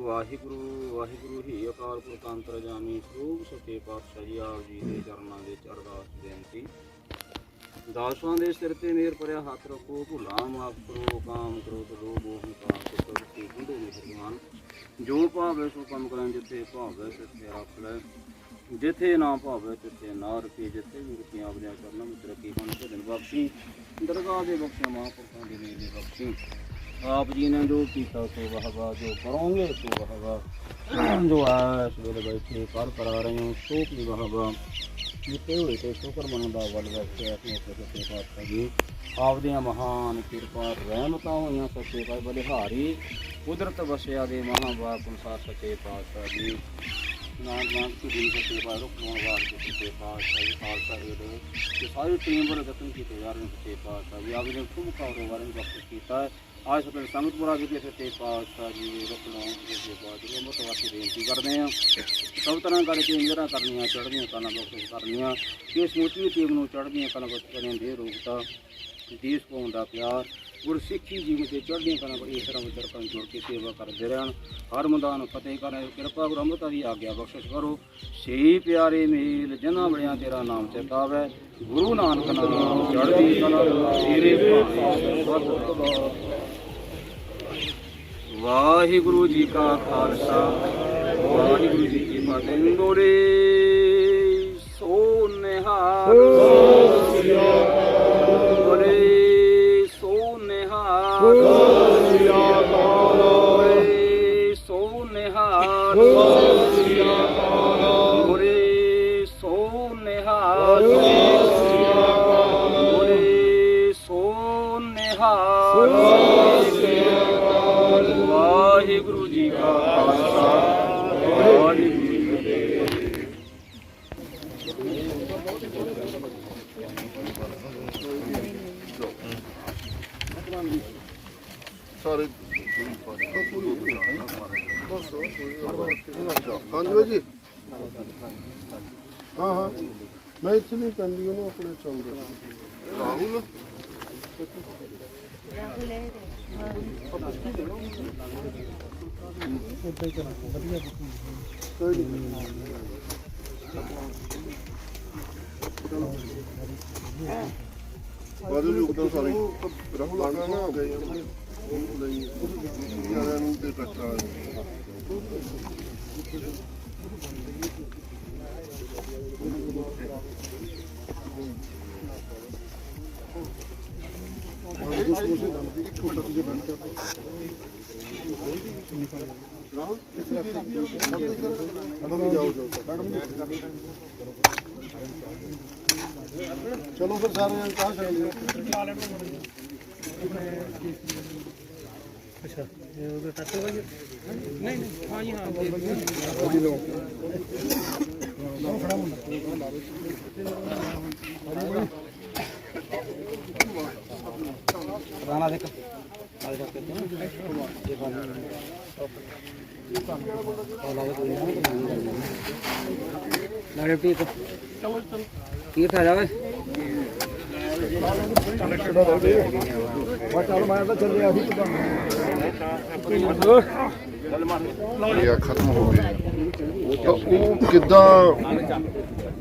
ਵਾਹਿਗੁਰੂ ਵਾਹਿਗੁਰੂ ਹੀ ਅਕਾਲ ਪੁਰਖ ਅੰਤਰਜਾਮੀ ਸਰੂਪ ਸੱਚੇ ਪਾਤਸ਼ਾਹ ਜੀ ਆਪ ਜੀ ਦੇ ਚਰਨਾਂ ਦੇ ਅਰਦਾਸ ਬੇਨਤੀ। ਦਾਸਾਂ ਦੇ ਸਿਰ ਤੇ ਮੇਰ ਭਰਿਆ ਹੱਥ ਰੱਖੋ। ਭੁੱਲਾਂ ਮਾਫ ਕਰੋ। ਕਾਮ ਕ੍ਰੋਧ ਲੋਭ ਹੰਕਾਰ ਕੁਕਰਤੀ ਗੁੰਡੇ ਨੇ ਭਗਵਾਨ। ਜੋ ਭਾਵੇ ਸੋ ਕੰਮ ਕਰਨ ਜਿੱਥੇ ਭਾਵੇ ਤਿੱਥੇ ਰੱਖ ਲੈ। ਜਿੱਥੇ ਨਾ ਭਾਵੇ ਤਿੱਥੇ ਨਾ ਰਖੀ। ਜਿੱਥੇ ਵੀ ਰੁਕੀਆਂ ਆਪਣੀਆਂ ਕਰਨਾ ਵਿੱਚ ਰੱਖੀ। ਹੁਣ ਤੇ ਦਿਨ ਬਖਸ਼ੀ ਦਰਗਾਹ ਦੇ ਬਖਸ਼ਿਆ ਮਹਾਂਪੁਰਖਾਂ ਦੇ ਨੇੜੇ ਬਖਸ਼ੀ। ਆਪ ਜੀ ਨੇ ਜੋ ਕੀਤਾ ਸੋ ਵਾਹਵਾ, ਜੋ ਕਰੋਗੇ ਸੋ ਵਾਹਵਾ, ਜੋ ਇਸ ਵੇਲੇ ਬੈਠੇ ਕਰ ਕਰਾ ਰਹੇ ਹੋ ਸੋ ਵੀ ਵਾਹਵਾ। ਦਿੱਤੇ ਹੋਏ ਤੇ ਸ਼ੁਕਰ ਮਨਾਉਣ ਦਾ ਵੱਲ ਵਸਦੇ ਆਪਣੇ ਸੱਚੇ ਪਾਤਸ਼ਾਹ ਜੀ ਆਪਦੀਆਂ ਮਹਾਨ ਕਿਰਪਾ ਰਹਿਮਤਾਂ ਹੋਈਆਂ ਸੱਚੇ ਪਾਤਸ਼ਾਹ ਬਲਿਹਾਰੀ ਕੁਦਰਤ ਵਸਿਆ ਦੇ ਮਹਾਂਬਾਪ ਅਨੁਸਾਰ ਸੱਚੇ ਪਾਤਸ਼ਾਹ ਜੀ ਨਾਮ ਕੀ ਦਿਨ ਸੱਚੇ ਪਾਤਸ਼ਾਹ ਰੁਕਣ ਵਾਸਤੇ ਸੱਚੇ ਪਾਤਸ਼ਾਹ ਜੀ ਖਾਲਸਾ ਦੇ ਤੇ ਸਾਰੀ ਟੀਮ ਵੱਲੋਂ ਯਤਨ ਕੀਤੇ ਜਾ ਰਹੇ ਨੇ ਸੱਚੇ ਪਾਤਸ਼ਾਹ ਜੀ ਆਪਦੇ ਖੂਬ ਕਾਰੋਬਾਰ ਨੂੰ ਵਕਤ ਕੀਤਾ ਹੈ आज सब संगतपुरा जी के सच्चे पातशाह जी रुकना सच्चे पातशाह मुतवासी बेनती करते हैं सब तरह करके इंजरा करनिया चढ़दियाँ कला बख्श करनिया कि समूची टीम को चढ़दियाँ कला बख्श करें दे रोकता देश कौम का प्यार गुरसिखी जीवन से चढ़दियाँ कला इस तरह विचरक जुड़ के सेवा करते रहन हर मैदान फतेह करें कृपा गुरु अमृता की आज्ञा बख्शिश करो सही प्यारे मेल जना बड़िया तेरा नाम चेतावै गुरु नानक नाम चढ़दी कला तेरे वाहिगुरु जी का खालसा वाहिगुरु जी की फतेह नूरे सो निहाल बोले सो निहाल बोले सो निहाल बोले सो निहाल बोले सो निहाल वाहिगुरु जी का खालसा वाहिगुरु जी की फतेह। ਸਾਰੇ ਹਾਂਜੀ ਜੀ ਹਾਂ ਹਾਂ ਮੈਂ ਇੱਥੇ ਨਹੀਂ ਪੈਂਦੀ ਉਹਨੂੰ ਆਪਣੇ ਚੱਲਦੇ ਰਾਹੁਲ ਬਾਦਲ ਯੁੱਗ ਦਾ ਸਾਰੇ ਰਾਹੁਲ ਆਣਾ ਨਾ ਹੋ ਗਏ ਉਹ ਲਈ ਸਾਰਿਆਂ ਨੂੰ ਤੇ ਕੱਟਾ चलो फिर सारे कहाँ चलेंगे अच्छा ये उधर टट्टे वाले नहीं हाँ जी हाँ राना देख तीर्थ आ जावे खत्म हो गए तो वो किदा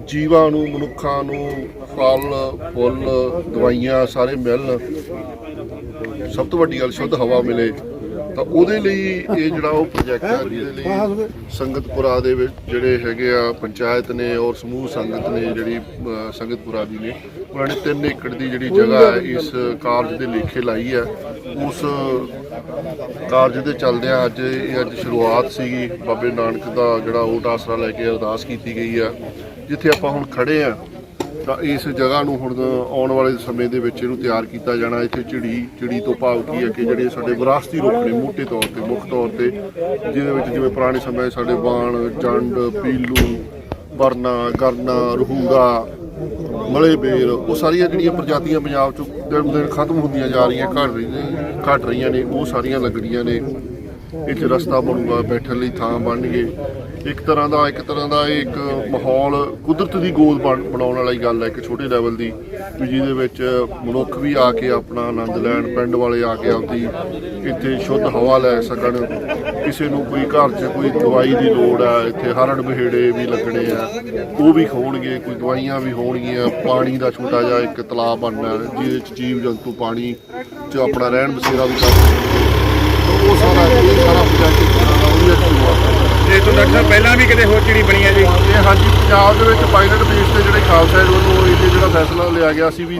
जीवां नूं मनुखां नूं फल फुल दवाइयां सारे मिलन सब तो वड्डी गल शुद्ध हवा मिले ਤਾਂ ਉਹਦੇ ਲਈ ਇਹ ਜਿਹੜਾ ਉਹ ਪ੍ਰੋਜੈਕਟ ਹੈ ਜਿਹਦੇ ਲਈ ਸੰਗਤਪੁਰਾ ਦੇ ਵਿੱਚ ਜਿਹੜੇ ਹੈਗੇ ਆ ਪੰਚਾਇਤ ਨੇ ਔਰ ਸਮੂਹ ਸੰਗਤ ਨੇ ਜਿਹੜੀ ਸੰਗਤਪੁਰਾ ਦੀ ਨੇ ਉਹਨਾਂ ਨੇ 3 ਏਕੜ ਦੀ ਜਿਹੜੀ ਜਗ੍ਹਾ ਹੈ ਇਸ ਕਾਰਜ ਦੇ ਲੇਖੇ ਲਾਈ ਹੈ ਉਸ ਕਾਰਜ ਦੇ ਚੱਲਦਿਆਂ ਅੱਜ ਸ਼ੁਰੂਆਤ ਸੀਗੀ ਬਾਬੇ ਨਾਨਕ ਦਾ ਜਿਹੜਾ ਓਟ ਆਸਰਾ ਲੈ ਕੇ ਅਰਦਾਸ ਕੀਤੀ ਗਈ ਆ ਜਿੱਥੇ ਆਪਾਂ ਹੁਣ ਖੜੇ ਆ ਤਾਂ ਇਸ ਜਗ੍ਹਾ ਨੂੰ ਹੁਣ ਆਉਣ ਵਾਲੇ ਸਮੇਂ ਦੇ ਵਿੱਚ ਇਹਨੂੰ ਤਿਆਰ ਕੀਤਾ ਜਾਣਾ ਇੱਥੇ ਚਿੜੀ ਤੋਂ ਭਾਵ ਕੀ ਹੈ ਕਿ ਜਿਹੜੇ ਸਾਡੇ ਵਿਰਾਸਤੀ ਰੁੱਖ ਨੇ ਮੋਟੇ ਤੌਰ ਤੇ ਮੁੱਖ ਤੌਰ ਤੇ ਜਿਹਦੇ ਵਿੱਚ ਜਿਵੇਂ ਪੁਰਾਣੇ ਸਮੇਂ ਸਾਡੇ ਬਾਣ ਜੰਡ ਪੀਲੂ ਬਰਨਾ ਗਰਨਾ ਰਹੂਗਾ ਮਲੇ ਬੇਰ ਉਹ ਸਾਰੀਆਂ ਜਿਹੜੀਆਂ ਪ੍ਰਜਾਤੀਆਂ ਪੰਜਾਬ 'ਚ ਦਿਨ ਦਿਨ ਖਤਮ ਹੁੰਦੀਆਂ ਜਾ ਰਹੀਆਂ ਘਟ ਰਹੀਆਂ ਨੇ ਉਹ ਸਾਰੀਆਂ ਲੱਗਣੀਆਂ ਨੇ ਇੱਥੇ ਰਸਤਾ ਬਣੂਗਾ ਬੈਠਣ ਲਈ ਥਾਂ ਬਣਨਗੇ ਇੱਕ ਤਰ੍ਹਾਂ ਦਾ ਇਹ ਇੱਕ ਮਾਹੌਲ ਕੁਦਰਤ ਦੀ ਗੋਦ ਬਣਾਉਣ ਵਾਲੀ ਗੱਲ ਹੈ ਇੱਕ ਛੋਟੇ ਲੈਵਲ ਦੀ ਵੀ ਜਿਹਦੇ ਵਿੱਚ ਮਨੁੱਖ ਵੀ ਆ ਕੇ ਆਪਣਾ ਆਨੰਦ ਲੈਣ ਪਿੰਡ ਵਾਲੇ ਆ ਕੇ ਆਪਦੀ ਇੱਥੇ ਸ਼ੁੱਧ ਹਵਾ ਲੈ ਸਕਣ ਕਿਸੇ ਨੂੰ ਕੋਈ ਘਰ 'ਚ ਕੋਈ ਦਵਾਈ ਦੀ ਲੋੜ ਆ ਇੱਥੇ ਹਰੜ ਬਹੇੜੇ ਵੀ ਲੱਗਣੇ ਆ ਉਹ ਵੀ ਹੋਣਗੇ ਕੋਈ ਦਵਾਈਆਂ ਵੀ ਹੋਣਗੀਆਂ ਪਾਣੀ ਦਾ ਛੋਟਾ ਜਿਹਾ ਇੱਕ ਤਲਾਬ ਬਣਨਾ ਜਿਹਦੇ 'ਚ ਜੀਵ ਜੰਤੂ ਪਾਣੀ 'ਚ ਆਪਣਾ ਰਹਿਣ ਬਸੇਰਾ ਵੀ ਕਰ ਸਕਣਗੇ ਉਹ ਸਾਰਾ ਪ੍ਰੋਜੈਕਟ ਉਹਦੀ ਸ਼ੁਰੂਆਤ ਇਹ ਤੋਂ ਡਾਕਟਰ ਪਹਿਲਾਂ ਵੀ ਕਿਤੇ ਹੋਰ ਚਿੜੀ ਬਣੀ ਹੈ ਜੀ ਇਹ ਹਾਂਜੀ ਪੰਜਾਬ ਦੇ ਵਿੱਚ ਪਾਇਲਟ ਬੇਸ ਤੇ ਜਿਹੜੇ ਖਾਲਸਾ ਏਡ ਵੱਲੋਂ ਇਹ ਜਿਹੜਾ ਫੈਸਲਾ ਲਿਆ ਗਿਆ ਸੀ ਵੀ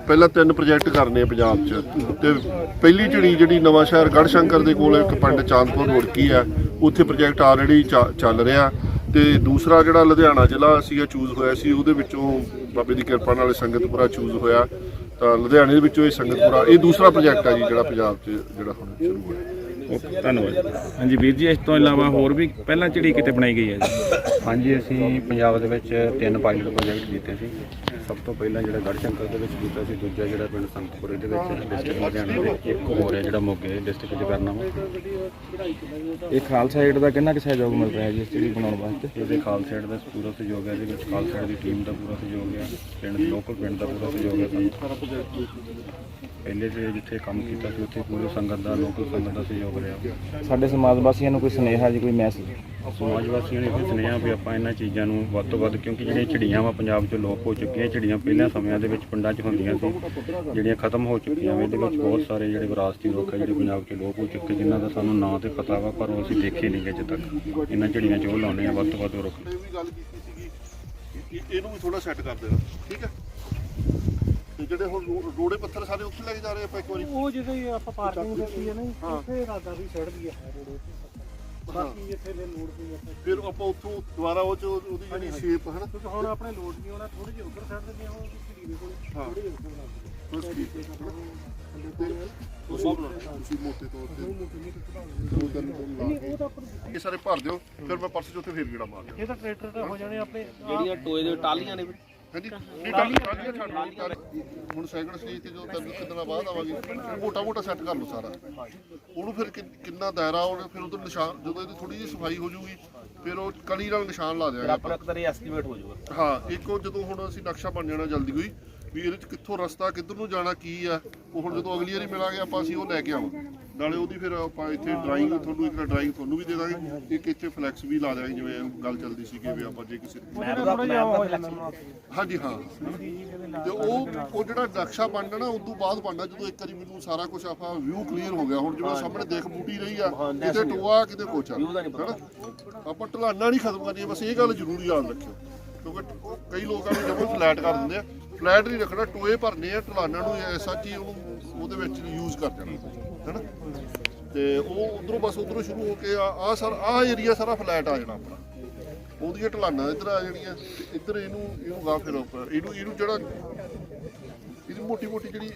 ਪਹਿਲਾਂ 3 ਪ੍ਰੋਜੈਕਟ ਕਰਨੇ ਆ ਪੰਜਾਬ 'ਚ ਤੇ ਪਹਿਲੀ ਝਿੜੀ ਜਿਹੜੀ ਨਵਾਂ ਸ਼ਹਿਰ ਗੜ੍ਹਸ਼ੰਕਰ ਦੇ ਕੋਲ ਇੱਕ ਪਿੰਡ ਚਾਂਦਪੁਰ ਰੁੜਕੀ ਆ ਉੱਥੇ ਪ੍ਰੋਜੈਕਟ ਆਲਰੇਡੀ ਚੱਲ ਰਿਹਾ ਤੇ ਦੂਸਰਾ ਜਿਹੜਾ ਲੁਧਿਆਣਾ ਜ਼ਿਲ੍ਹਾ ਸੀਗਾ ਚੂਜ਼ ਹੋਇਆ ਸੀ, ਉਹਦੇ ਵਿੱਚੋਂ ਬਾਬੇ ਦੀ ਕਿਰਪਾ ਨਾਲ ਸੰਗਤਪੁਰਾ ਚੂਜ਼ ਹੋਇਆ। ਤਾਂ ਲੁਧਿਆਣੇ ਦੇ ਵਿੱਚੋਂ ਇਹ ਸੰਗਤਪੁਰਾ ਇਹ ਦੂਸਰਾ ਪ੍ਰੋਜੈਕਟ ਆ ਜੀ ਜਿਹੜਾ ਪੰਜਾਬ 'ਚ ਜਿਹੜਾ ਹੁਣ ਸ਼ੁਰੂ ਹੋਇਆ। ਧੰਨਵਾਦ। ਹਾਂਜੀ ਵੀਰ ਜੀ, ਇਸ ਤੋਂ ਇਲਾਵਾ ਹੋਰ ਵੀ ਪਹਿਲਾਂ ਝਿੜੀ ਕਿਤੇ ਬਣਾਈ ਗਈ ਹੈ ਜੀ? ਹਾਂਜੀ, ਅਸੀਂ ਪੰਜਾਬ ਦੇ ਵਿੱਚ 3 ਪਾਇਲਟ ਪ੍ਰੋਜੈਕਟ ਕੀਤੇ ਸੀ। ਸਭ ਤੋਂ ਪਹਿਲਾਂ ਜਿਹੜਾ ਗੜ੍ਹਸ਼ੰਕਰ ਦੇ ਵਿੱਚ ਕੀਤਾ ਸੀ, ਦੂਜਾ ਜਿਹੜਾ ਪਿੰਡ ਸੰਗਤਪੁਰੇ ਦੇ ਵਿੱਚ ਡਿਸਟ੍ਰਿਕਟ ਲੁਧਿਆਣਾ ਦੇ, ਇੱਕ ਹੋਰ ਹੈ ਜਿਹੜਾ ਮੋਗੇ ਡਿਸਟ੍ਰਿਕਟ 'ਚ ਕਰਨਾ ਵਾ। ਇਹ ਖਾਲਸਾ ਏਡ ਦਾ ਕਿੰਨਾ ਕੁ ਸਹਿਯੋਗ ਮਿਲ ਰਿਹਾ ਜੀ ਇਸ ਝਿੜੀ ਬਣਾਉਣ ਵਾਸਤੇ? ਇਹਦੇ ਖਾਲਸਾ ਏਡ ਦਾ ਪੂਰਾ ਸਹਿਯੋਗ ਹੈ, ਇਹਦੇ ਵਿੱਚ ਖਾਲਸਾ ਏਡ ਦੀ ਟੀਮ ਦਾ ਪੂਰਾ ਸਹਿਯੋਗ ਹੈ, ਲੋਕਲ ਪਿੰਡ ਦਾ ਪੂਰਾ ਸਹਿਯੋਗ ਹੈ ਸਾਨੂੰ। ਪਹਿਲੇ ਤੇ ਜਿੱਥੇ ਕੰਮ ਕੀਤਾ ਸੀ ਉੱਥੇ ਪੂਰੀ ਸੰਗਤ ਦਾ, ਲੋਕਲ ਸੰਗਤ ਦਾ ਸਹਿਯੋਗ ਰਿਹਾ। ਸਾਡੇ ਸਮਾਜ ਵਾਸੀਆਂ ਨੂੰ ਕੋਈ ਸੁਨੇਹਾ ਜੀ, ਕੋਈ ਮੈਸੇਜ? ਸਮਾਜ ਵਾਸੀਆਂ ਨੂੰ ਇਹ ਸੁਨੇਹਾ ਵੀ ਆਪਾਂ ਇਹਨਾਂ ਚੀਜ਼ਾਂ ਨੂੰ ਵੱਧ ਤੋਂ ਵੱਧ, ਕਿਉਂਕਿ ਜਿਹੜੀਆਂ ਝਿੜੀਆਂ ਵਾ ਪੰਜਾਬ 'ਚ ਲੋਪ ਹੋ ਚੁੱਕੀਆਂ। ਝਿੜੀਆਂ ਪਹਿਲਾਂ ਸਮਿਆਂ ਦੇ ਵਿੱਚ ਪਿੰਡਾਂ 'ਚ ਹੁੰਦੀਆਂ ਸੀ, ਜਿਹੜੀਆਂ ਖਤਮ ਹੋ ਚੁੱਕੀਆਂ। ਇਹਦੇ ਵਿੱਚ ਬਹੁਤ ਸਾਰੇ ਜਿਹੜੇ ਵਿਰਾਸਤੀ ਰੁੱਖ ਹੈ ਜਿਹੜੇ ਪੰਜਾਬ 'ਚ ਲੋਪ ਹੋ ਚੁੱਕੇ, ਜਿਨ੍ਹਾਂ ਦਾ ਸਾਨੂੰ ਨਾਂ ਤੇ ਪਤਾ ਵਾ, ਪਰ ਉਹ ਅਸੀਂ ਦੇਖੇ ਨਹੀਂ ਅਜੇ ਤੱਕ। ਇਹਨਾਂ ਝਿੜੀਆਂ 'ਚ ਉਹ ਲਾਉਂਦੇ ਆ ਵੱਧ ਤੋਂ ਵੱਧ ਰੁੱਖ। ਇਹ ਵੀ ਗੱਲ ਕੀਤੀ ਸੀਗੀ, ਇਹਨੂੰ ਵੀ ਥੋੜਾ ਸੈੱਟ ਕਰ ਦੇਣਾ, ਠੀਕ ਹੈ। ਤੇ ਜਿਹੜੇ ਹੁਣ ਰੋੜੇ ਪੱਥਰ ਸਾਰੇ ਉੱਥੇ ਲੈ ਕੇ ਜਾ ਰਹੇ ਆਪਾਂ ਇੱਕ ਵਾਰੀ, ਉਹ ਜਿਹੜੇ ਆਪਾਂ ਪਾਰਕਿੰਗ ਦਿੱਤੀ ਹੈ ਨਾ, ਉੱਥੇ ਰਾਦਾ ਵੀ ਛੱਡ ਦੀ ਹੈ ਰੋਡ। ਬਾਕੀ ਇੱਥੇ ਦੇ ਲੋਡ ਵੀ ਆਪਾਂ ਫਿਰ ਆਪਾਂ ਉੱਥੋਂ ਦੁਬਾਰਾ ਉਹ 'ਚ ਉਹਦੀ ਜਿਹੜੀ ਸ਼ੇਪ ਹੈ ਨਾ, ਕਿਉਂਕਿ ਹੁਣ ਆਪਣੇ ਲੋਡ ਨਹੀਂ ਹੋਣਾ, ਥੋੜੀ ਜਿਹੀ ਉੱਧਰ ਛੱਡ ਦਿੰਦੇ ਆ ਉਹ ਝਿੜੀ ਦੇ ਕੋਲ, ਥੋੜੀ ਜਿਹੀ ਉੱਧਰ ਲਾ ਦਿੰਦੇ ਬਸ ਠੀਕ ਹੈ। ਤੁਸੀਂ ਮੋਟੇ ਤੌਰ ਤੇ ਦੋ ਤਿੰਨ ਲਾ ਕੇ ਇਹ ਸਾਰੇ ਭਰ ਦਿਓ, ਫਿਰ ਮੈਂ ਪਰਸ 'ਚ ਉੱਥੇ ਫੇਰ ਗੇੜਾ ਮਾਰ ਦਿਓ। ਇਹ ਤਾਂ ਟਰੈਕਟਰ ਤਾਂ ਹੋ ਜਾਣੇ ਆਪਣੇ ਜਿਹੜੀਆਂ ਟੋਏ ਦੇ ਟਾਲੀਆਂ ਨੇ ਹਾਂਜੀ, ਟਾਲੀਆਂ ਛੱਡ ਲਓ। ਹੁਣ ਸੈਕਿੰਡ ਸਟੇਜ ਤੇ ਜਦੋਂ 3 ਦਿਨਾਂ ਬਾਅਦ ਆਵਾਂਗੇ, ਮੋਟਾ ਸੈੱਟ ਕਰ ਲਓ ਸਾਰਾ ਉਹਨੂੰ। ਫਿਰ ਕਿੰਨਾ ਦਾਇਰਾ, ਉਹ ਫਿਰ ਉਧਰ ਨਿਸ਼ਾਨ, ਜਦੋਂ ਇਹਦੀ ਥੋੜੀ ਜਿਹੀ ਸਫਾਈ ਹੋ ਜਾਊਗੀ, ਫਿਰ ਉਹ ਕਲੀ ਨਾਲ ਨਿਸ਼ਾਨ ਲਾ ਦਿਆਂਗੇ ਆਪਾਂ। ਐਸਟੀਮੇਟ ਹੋ ਜਾਊਗਾ। ਹਾਂ, ਇੱਕ ਉਹ ਜਦੋਂ ਹੁਣ ਅਸੀਂ ਨਕਸ਼ਾ ਬਣ ਜਾਣਾ ਜਲਦੀ ਕੋਈ, ਵੀ ਇਹਦੇ 'ਚ ਕਿੱਥੋਂ ਰਸਤਾ, ਕਿੱਧਰ ਨੂੰ ਜਾਣਾ, ਕੀ ਆ, ਉਹ ਹੁਣ ਜਦੋਂ ਅਗਲੀ ਵਾਰੀ ਮਿਲਾਂਗੇ ਆਪਾਂ, ਅਸੀਂ ਉਹ ਲੈ ਕੇ ਆਵਾਂਗੇ। ਨਾਲੇ ਉਹਦੀ ਫਿਰ ਆਪਾਂ ਇੱਥੇ ਡਰਾਇੰਗ, ਤੁਹਾਨੂੰ ਇੱਕ ਡਰਾਇੰਗ ਤੁਹਾਨੂੰ ਵੀ ਦੇ ਦਾਂਗੇ, ਇੱਕ ਇੱਥੇ ਫਲੈਕਸ ਵੀ ਲਾ ਦਿਆਂਗੇ, ਜਿਵੇਂ ਗੱਲ ਚੱਲਦੀ ਸੀ ਕਿ ਵੀ ਆਪਾਂ ਜੇ ਕਿਸੇ ਹਾਂਜੀ ਹਾਂ। ਤੇ ਉਹ ਜਿਹੜਾ ਨਕਸ਼ਾ ਬਣਨਾ ਨਾ, ਉਦੋਂ ਬਾਅਦ ਬਣਨਾ ਜਦੋਂ ਇੱਕ ਵਾਰੀ ਮੈਨੂੰ ਸਾਰਾ ਕੁਝ ਆਪਾਂ ਵਿਊ ਕਲੀਅਰ ਹੋ ਗਿਆ। ਹੁਣ ਜਿਵੇਂ ਸਾਹਮਣੇ ਦੇਖ ਬੂਟੀ ਰਹੀ ਆ, ਕਿਤੇ ਟੋਆ ਕਿਤੇ ਕੁਛ ਆ, ਹੈਨਾ। ਆਪਾਂ ਢਲਾਨਾਂ ਨਹੀਂ ਖਤਮ ਕਰਨੀਆਂ, ਬਸ ਇਹ ਗੱਲ ਜ਼ਰੂਰ ਯਾਦ ਰੱਖਿਓ, ਕਿਉਂਕਿ ਕਈ ਲੋਕਾਂ ਨੂੰ ਜਦੋਂ ਫਲੈਟ ਕਰ ਦਿੰਦੇ ਆ। ਫਲੈਟ ਨਹੀਂ ਰੱਖਣਾ, ਟੋਏ ਭਰਨੇ ਆ, ਢਲਾਨਾਂ ਨੂੰ ਐਸਾ ਕਿ ਉਹਨੂੰ ਉਹਦੇ ਵਿੱਚ ਯੂਜ਼ ਕਰ ਜਾਣਾ, ਹੈਨਾ। ਤੇ ਉਹ ਉਧਰੋਂ ਬਸ ਉਧਰੋਂ ਸ਼ੁਰੂ ਹੋ ਕੇ ਆਹ ਏਰੀਆ ਸਾਰਾ ਫਲੈਟ ਆ ਜਾਣਾ ਆਪਣਾ, ਉਹਦੀਆਂ ਢਲਾਨਾਂ ਇੱਧਰ ਆ ਜਾਣੀਆਂ, ਤੇ ਇੱਧਰ ਇਹਨੂੰ ਗਾ ਫਿਰ ਉੱਪਰ ਇਹਨੂੰ ਜਿਹੜਾ ਇਹਦੀ ਮੋਟੀ ਜਿਹੜੀ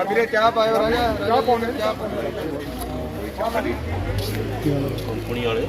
ਵੀਰੇ ਚਾਹ ਪਾਇਓ ਰਾਜਾ, ਚਾਹ ਪਾਉਣੇ, ਚਾਹ ਕੰਪਨੀ ਵਾਲੇ।